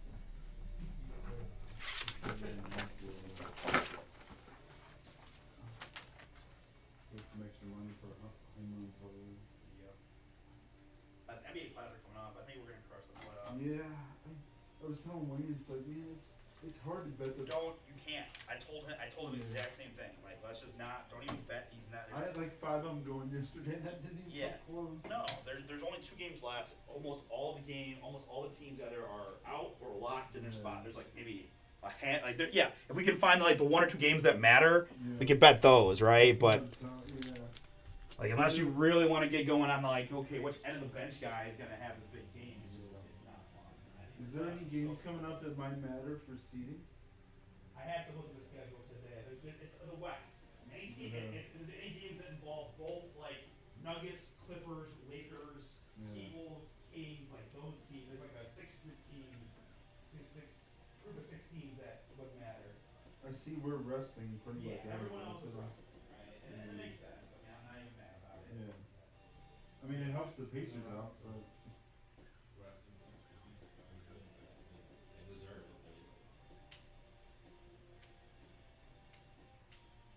Get some extra money for a honeymoon probably. Yep. NBA playoffs are coming up. I think we're gonna crush the playoffs. Yeah, I was telling Wayne, it's like, man, it's hard to bet the. You can't. I told him the exact same thing. Like, let's just don't even bet he's not. I had like 5 of them going yesterday, and that didn't even Yeah. close. No, there's only 2 games left. Almost all the teams either are out or locked in their spot. There's like maybe a hand, like if we can find like the 1 or 2 games that matter, we can bet those, right? But like unless you really want to get going on like, okay, which end of the bench guy is gonna have the big game? It's not fun. Is there any games coming up that might matter for seeding? I have to look at the schedule today. It's the West. Any team, any games that involve both like Nuggets, Clippers, Lakers, T-Wolves, Kings, like those teams. There's like a 6-group team, group of 6 teams that would matter. I see we're resting pretty much. Yeah, everyone else is so resting, right? And it makes sense. I mean, I'm not even mad about it. yeah. I mean, it helps the Pacers out, but. They deserve it.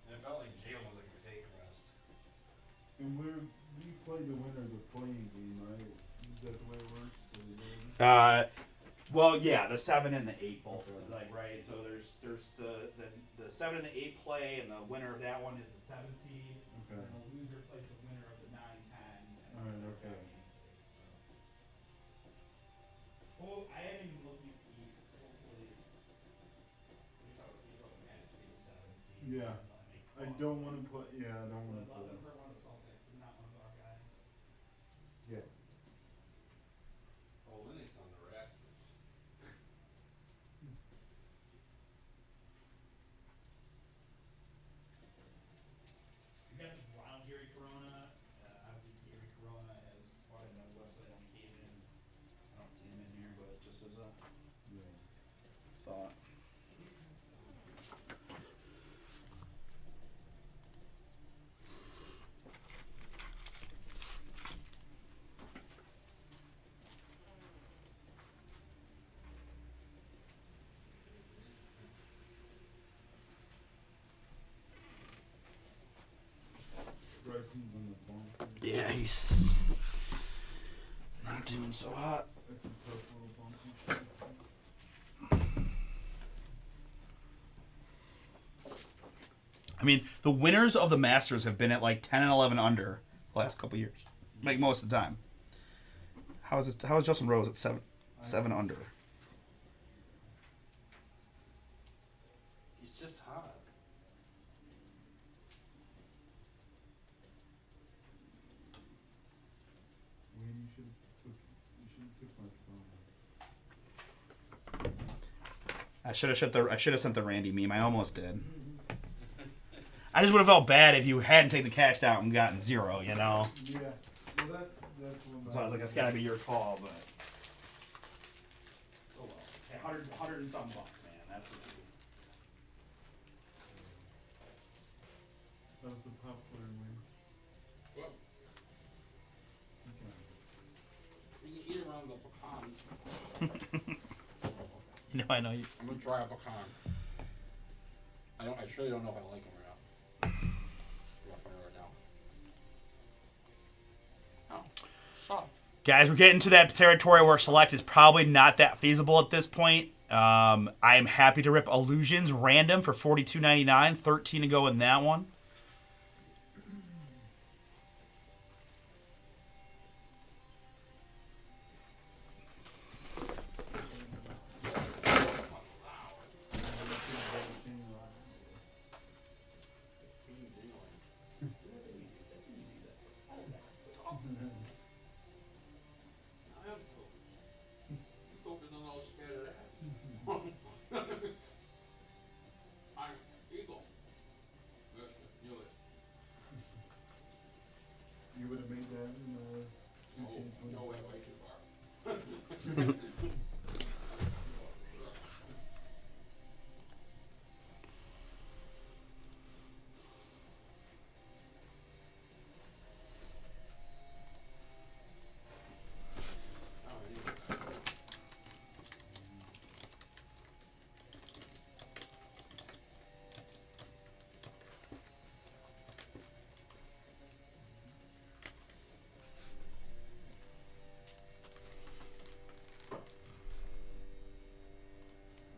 And it felt like Jalen was like a fake rest. And we play the winner of the playing game, right? Is that the way it works? Well, yeah, the 7 and the 8 both, Okay. like right. So there's the 7 and the 8 play, and the winner of that one is the 7 seed. Okay. And the loser plays the winner of the 9-10. Alright, okay. Well, I haven't even looked at the East. So hopefully, we talk about Magic being the 7 seed. Yeah. I don't want to play. Yeah, I don't want to I'd play. love to hurt one of the Celtics and not one of our guys. Yeah. Oh, Linux on the Raptors. We got this Ronald Gary Corona. Obviously, Gary Corona has brought in another website on occasion. I don't see him in here, but just as a Yeah. thought. Bryson's on the phone. Yeah, he's not doing so hot. That's a tough little bump. I mean, the winners of the Masters have been at like 10 and 11 under the last couple years, like most of the time. How is Justin Rose at 7 under? He's just hot. Wayne, you should have took my phone. I should have sent the Randy meme. I almost did. I just would have felt bad if you hadn't taken the cash out and gotten 0. You know. Yeah. Well, that's one. So I was like, that's got to be your call, but. Oh well. Hey, 100 and something bucks, man. That's what you do. How's the popcorn, Wayne? Well, Okay. you can eat around the pecans. You know, I know you. I'm gonna try a pecan. I truly don't know if I like them or not. I'm gonna find out right now. Oh, soft. Guys, we're getting to that territory where select is probably not that feasible at this point. I am happy to rip Illusions random for $42.99. 13 to go in that one.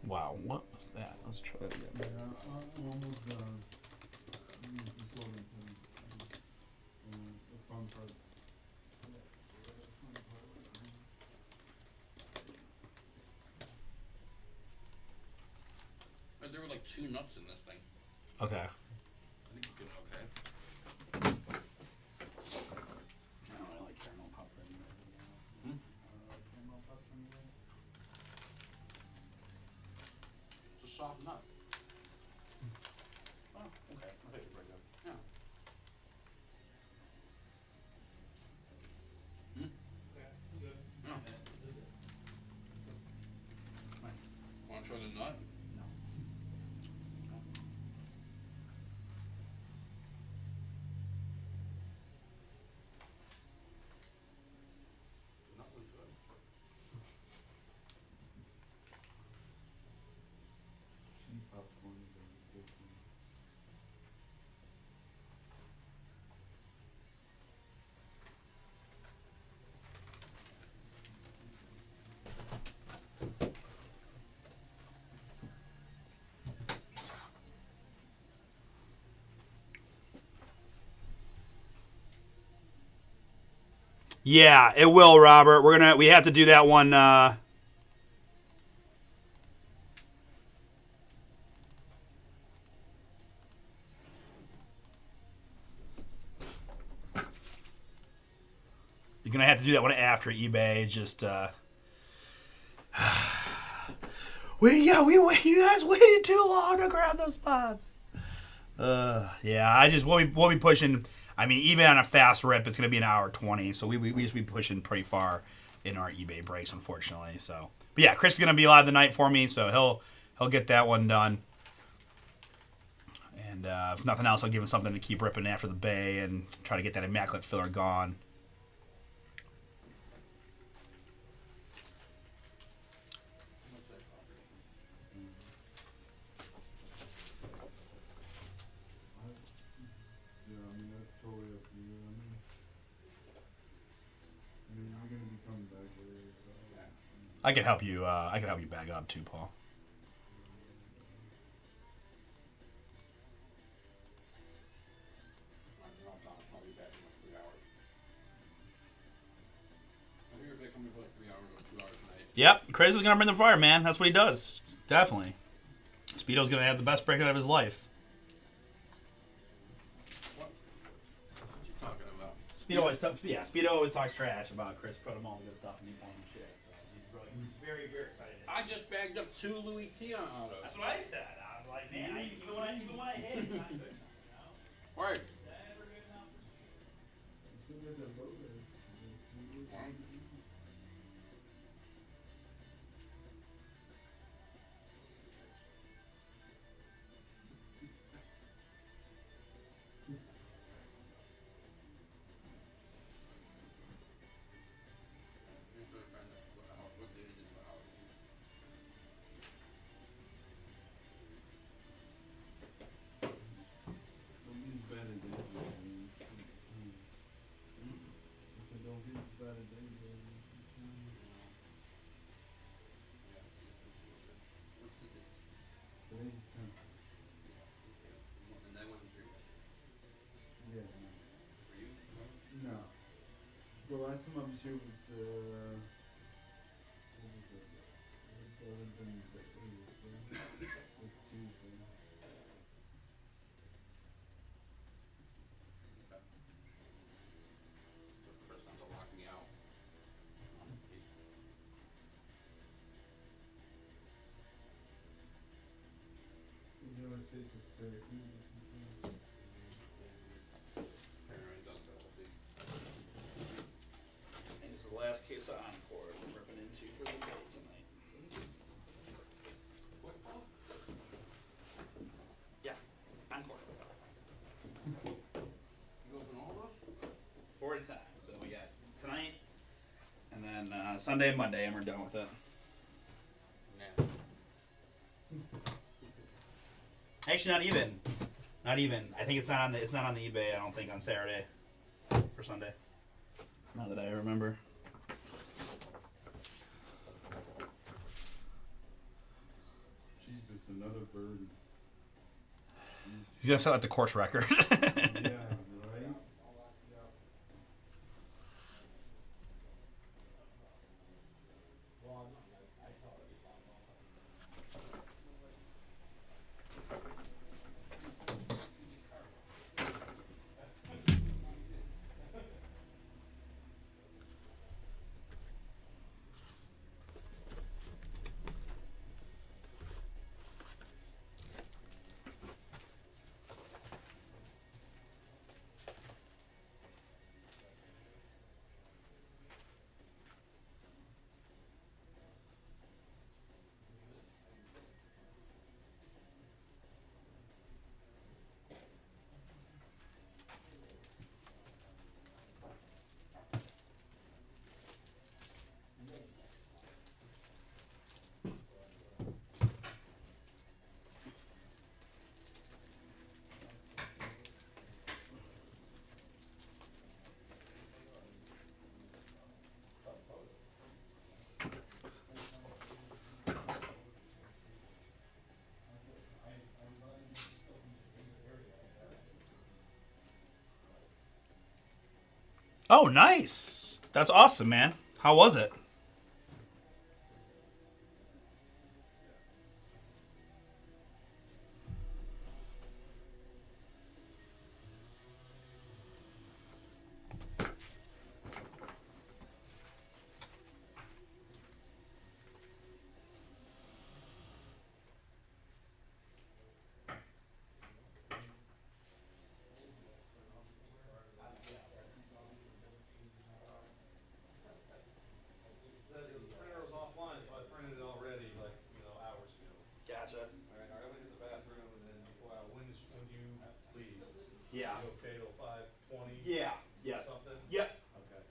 Wow, what was that? Let's try that again. Yeah, I'm almost done. Just hold it to the fun part. There were like 2 nuts in this thing. Okay. I think it's good. Okay. I don't really like caramel popcorn. Caramel popcorn. It's a soft nut. Oh, okay. I'll take it right up. Yeah. Yeah. Nice. Want to try the nut? No. The nut was good. Cheese popcorn is a good thing. Yeah, it will, Robert. We have to do that one. You're gonna have to do that one after eBay. Just you guys waited too long to grab those spots. Yeah, we'll be pushing. I mean, even on a fast rip, it's gonna be an hour 20. So we just be pushing pretty far in our eBay breaks, unfortunately. So, but yeah, Chris is gonna be live tonight for me, so he'll get that one done. And if nothing else, I'll give him something to keep ripping after the bay and try to get that Immaculate filler gone. Yeah, I mean, that's totally up to you. I mean, you're gonna be coming back later, so. I can help you. I can help you bag up too, Paul. I'll be back in like 3 hours. I hear they're coming for like 3 hours or 2 hours tonight. Yep, Chris is gonna bring the fire, man. That's what he does. Definitely. Speedo's gonna have the best breakout of his life. What you talking about? Speedo always talks trash about Chris putting him all the good stuff and he won and shit. So he's very, very excited. I just bagged up 2 Louis T autos. That's what I said. I was like, man, even when I hit, it's not good enough, you know? Right. Never good enough for Speedo. You still got that low there. Don't be as bad as they do. I said, don't be as bad as they do. Today's the 10th. Yeah. No. The last time I was here was the. What was it? It's Tuesday. Chris not to lock me out. You know, it's safe to stay. Paranoid does that, we'll see. And this is the last case of Encore we're ripping into for the day tonight. Football? Yeah, encore. You open all those? 4 at a time. So we got tonight, and then Sunday and Monday, and we're done with it. Nah. Actually, not even. Not even. I think it's not on the eBay. I don't think on Saturday for Sunday. Now that I remember. Jesus, another bird. He's gonna sell at the course record. Yeah, right? Oh, nice. That's awesome, man. How was it? The printer was offline, so I printed it already, like, hours ago. Gotcha. Alright, I'm gonna hit the bathroom and then, when you leave? Yeah. You okay till 5:20? Yeah. Yeah. Something? Yep. Okay.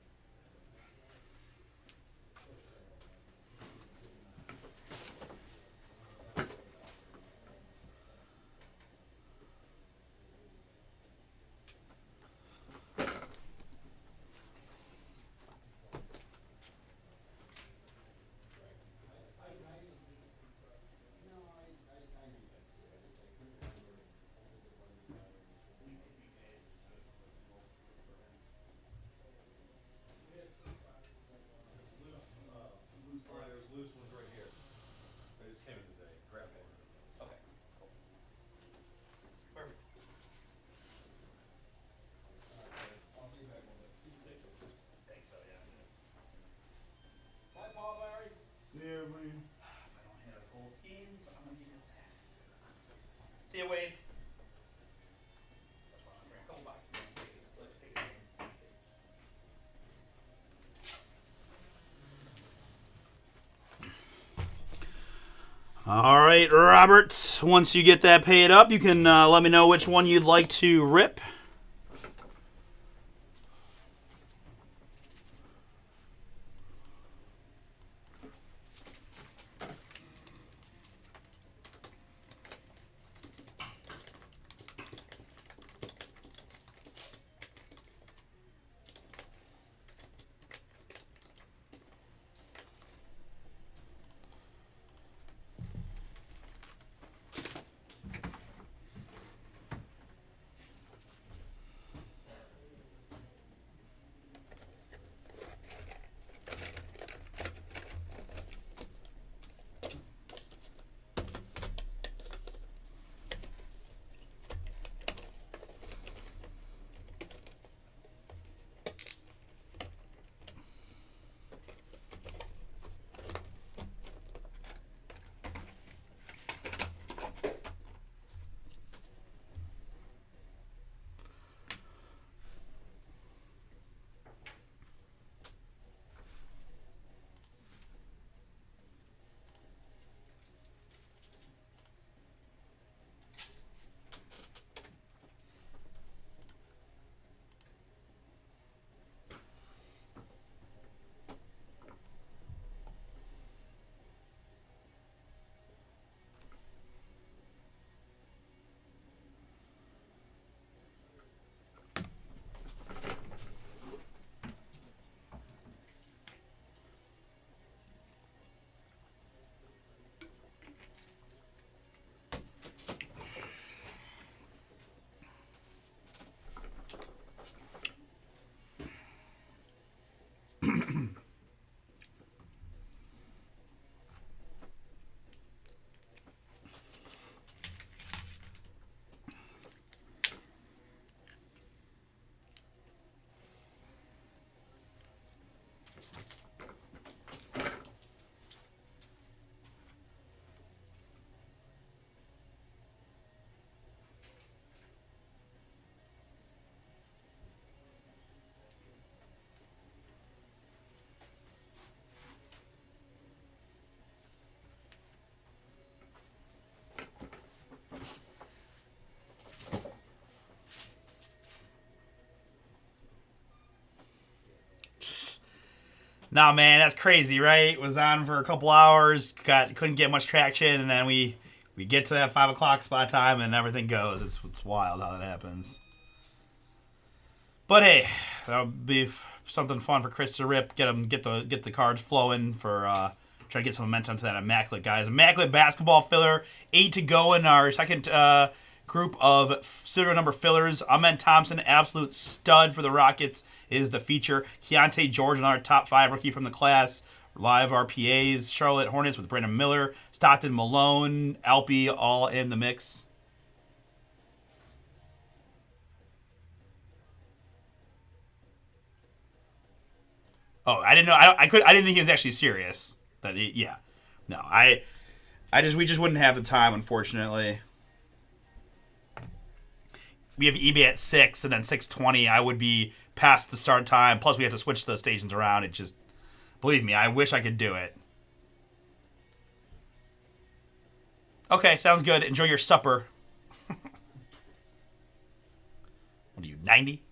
Alright, there's loose ones right here. They just came in today. Grab one. Okay. Cool. Perfect. I'll see you back on that. Thanks. So yeah. Bye, Paul, Larry. See you, everybody. I don't have gold schemes. I'm gonna get that. See you, Wade. Bring a couple boxes. Take it. All right, Robert. Once you get that paid up, you can let me know which one you'd like to rip. Nah, man, that's crazy, right? Was on for a couple hours, couldn't get much traction, and then we get to that 5 o'clock spot time, and everything goes. It's wild how that happens. But hey, that'll be something fun for Chris to rip. Get the cards flowing for try to get some momentum to that Immaculate, guys. Immaculate basketball filler. 8 to go in our second group of serial number fillers. Amen Thompson, absolute stud for the Rockets, is the feature. Keontae George, another top 5 rookie from the class. Live RPAs. Charlotte Hornets with Brandon Miller. Stockton Malone. Alpy all in the mix. Oh, I didn't know. I didn't think he was actually serious. Yeah. No, we just wouldn't have the time, unfortunately. We have eBay at 6, and then 6:20. I would be past the start time. Plus, we have to switch the stations around. It just, believe me, I wish I could do it. Okay, sounds good. Enjoy your supper. What are you, 90?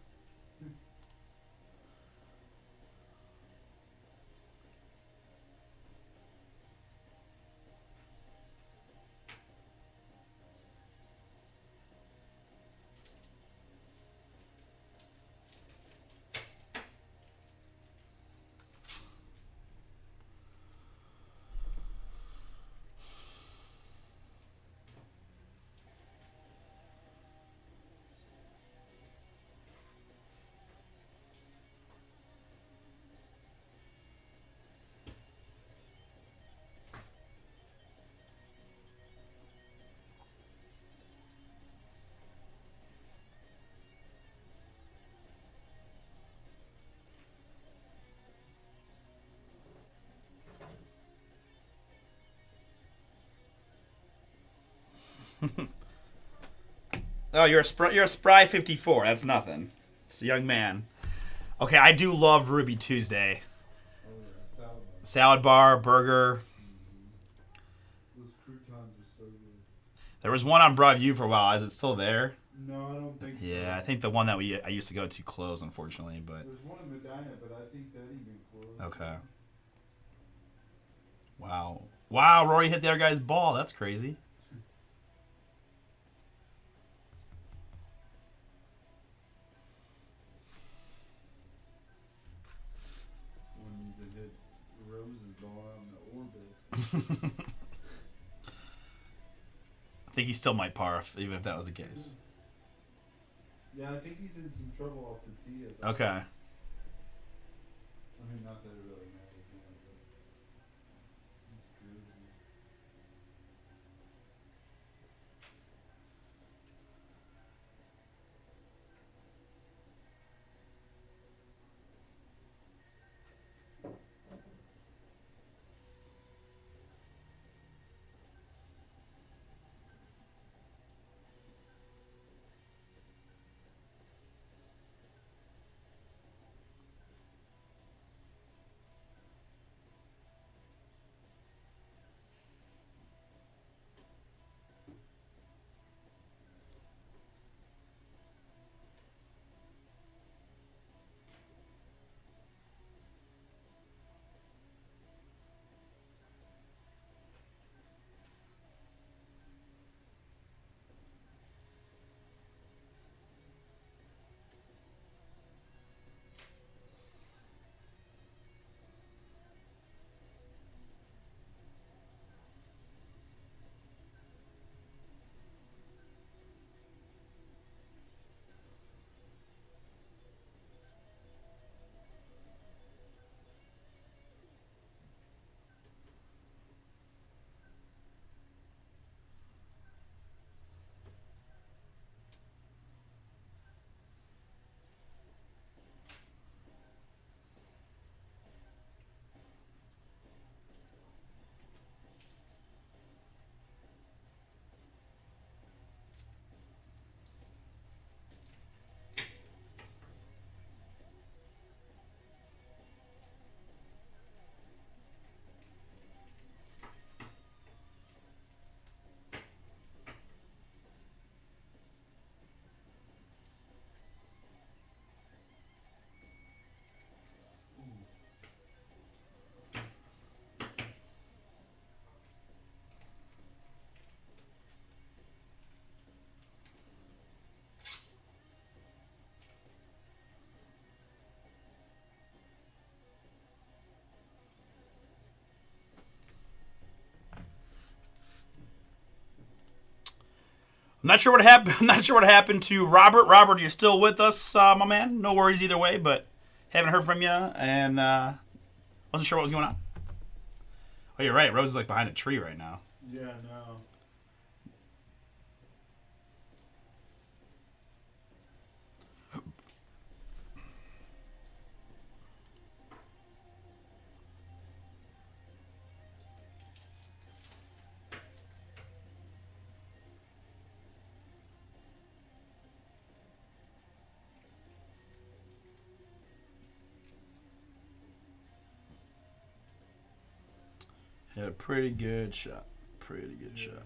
Oh, you're a spry 54. That's nothing. It's a young man. Okay, I do love Ruby Tuesday. Oh yeah, Salad bar, burger. those croutons are so good. There was one on Broadview for a while. Is it still there? No, I don't think so. Yeah, I think the one that I used to go to closed, unfortunately. But There's one in Medina, but I think that even closed. okay. Wow, Rory hit the other guy's ball. That's crazy. One needs to hit Rose's ball out in the orbit. I think he still might par, even if that was the case. Yeah, I think he's in some trouble off the tee. Okay. I mean, not that it really matters now, but he's cruising. I'm not sure what happened. I'm not sure what happened to Robert. Robert, you're still with us, my man. No worries either way, but haven't heard from you, and wasn't sure what was going on. Oh, you're right. Rose is like behind a tree right now. Yeah, no. Had a pretty good shot. Pretty good shot.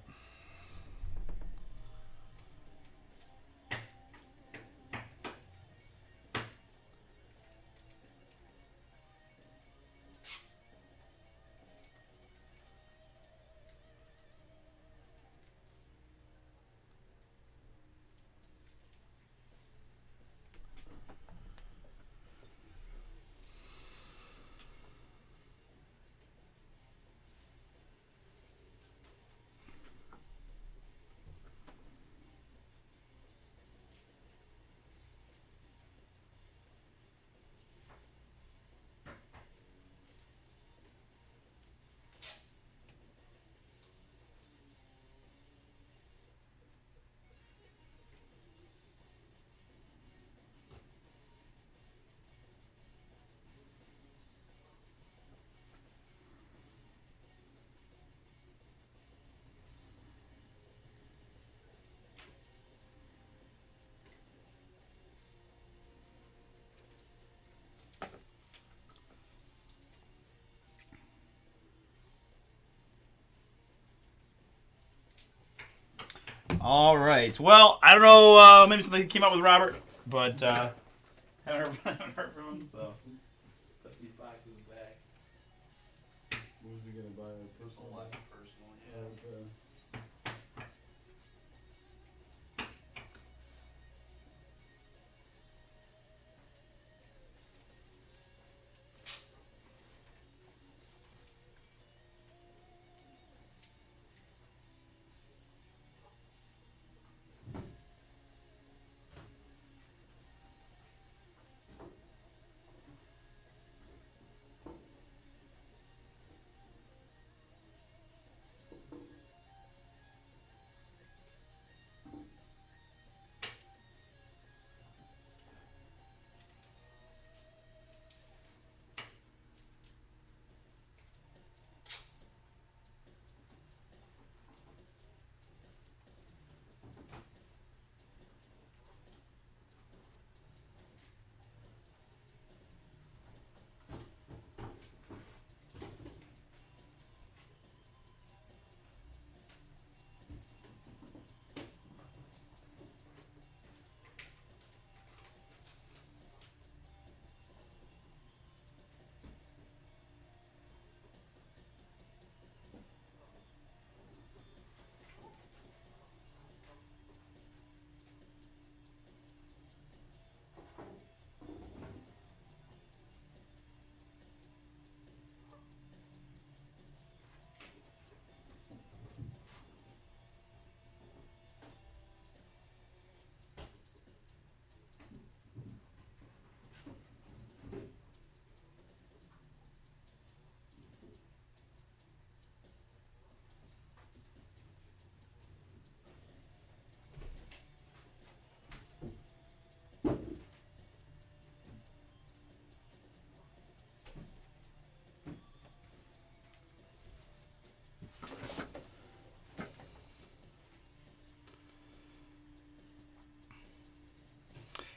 All right. Well, I don't know. Maybe something came up with Robert, but haven't heard from him. So put these boxes back. What was he gonna buy? A personal? Personal, Okay.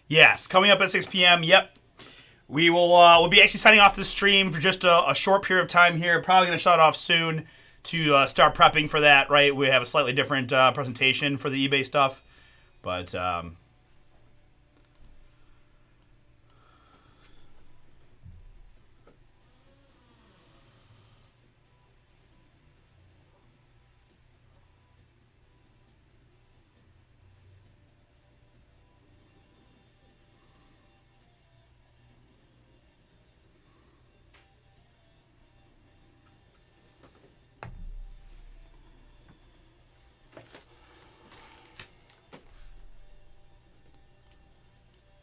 Yes, coming up at 6 p.m. Yep. We will we'll be actually signing off the stream for just a short period of time here. Probably going to shut it off soon to start prepping for that, right? We have a slightly different presentation for the eBay stuff. But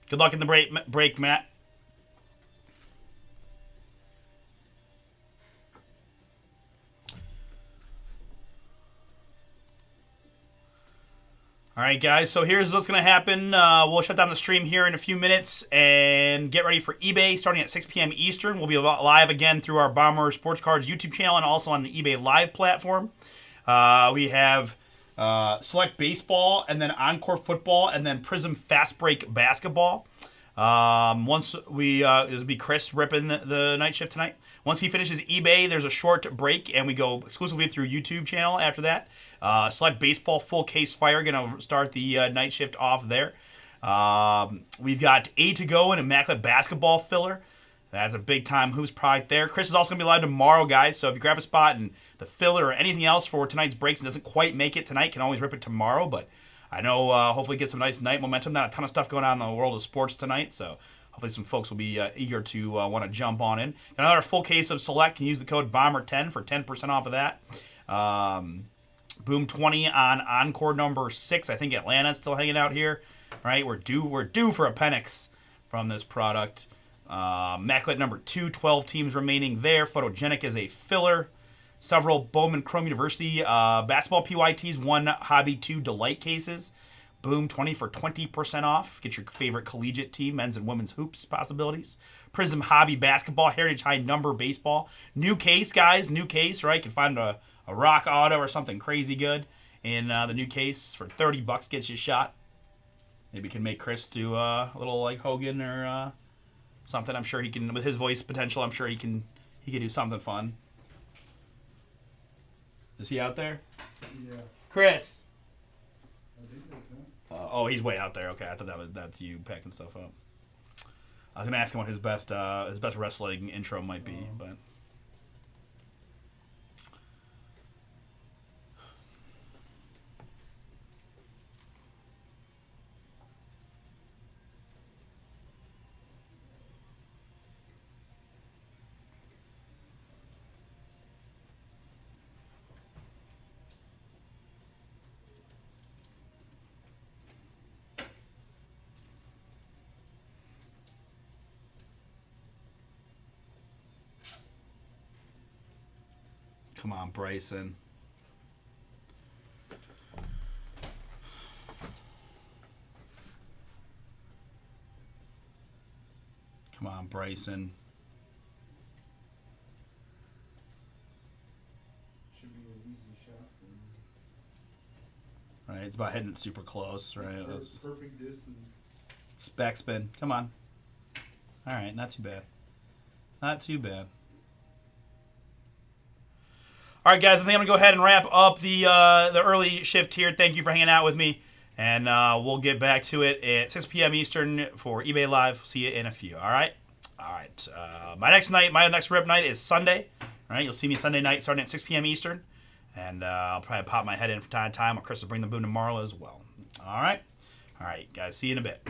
Good luck in the break, Matt. All right, guys, so here's what's going to happen. We'll shut down the stream here in a few minutes and get ready for eBay starting at 6 p.m. Eastern. We'll be live again through our Bomber Sports Cards YouTube channel and also on the eBay Live platform. We have Select Baseball and then Encore Football and then Prism Fast Break Basketball. Once we, this will be Chris ripping the night shift tonight. Once he finishes eBay, there's a short break, and we go exclusively through YouTube channel after that. Select Baseball Full Case Fire, going to start the night shift off there. We've got A to Go and Immaculate Basketball Filler. That's a big-time hoops product there. Chris is also going to be live tomorrow, guys, so if you grab a spot and the filler or anything else for tonight's breaks and doesn't quite make it tonight, can always rip it tomorrow, but I know hopefully get some nice night momentum. Not a ton of stuff going on in the world of sports tonight, so hopefully some folks will be eager to want to jump on in. Got another full case of Select. You can use the code BOMBER10 for 10% off of that. Boom 20 on Encore number 6. I think Atlanta's still hanging out here. Right, we're due for a Penix from this product. Immaculate number 2, 12 teams remaining there. Photogenic is a filler. Several Bowman Chrome University basketball PYTs, 1 Hobby 2 Delight cases. Boom 20 for 20% off. Get your favorite collegiate team, men's and women's hoops possibilities. Prism Hobby Basketball, Heritage High Number Baseball. New case, guys, new case, right? You can find a Rock Auto or something crazy good in the new case for $30 gets you a shot. Maybe can make Chris do a little like Hogan or something. I'm sure he can, with his voice potential, I'm sure he can do something fun. Is he out there? Yeah. Chris. I think that's him. Oh, he's way out there. Okay, I thought that's you packing stuff up. I was gonna ask him what his best wrestling intro might be, but come on, Bryson. Come on, Bryson. Should be an easy shot for Right, it's about hitting it super close, right? him. That's Perfect distance. spec spin. Come on. All right, not too bad. Not too bad. All right, guys, I think I'm going to go ahead and wrap up the early shift here. Thank you for hanging out with me, and we'll get back to it at 6 p.m. Eastern for eBay Live. See you in a few, all right? All right. My next rip night is Sunday. All right, you'll see me Sunday night starting at 6 p.m. Eastern, and I'll probably pop my head in from time to time. Chris will bring the boom tomorrow as well. All right? All right, guys, see you in a bit.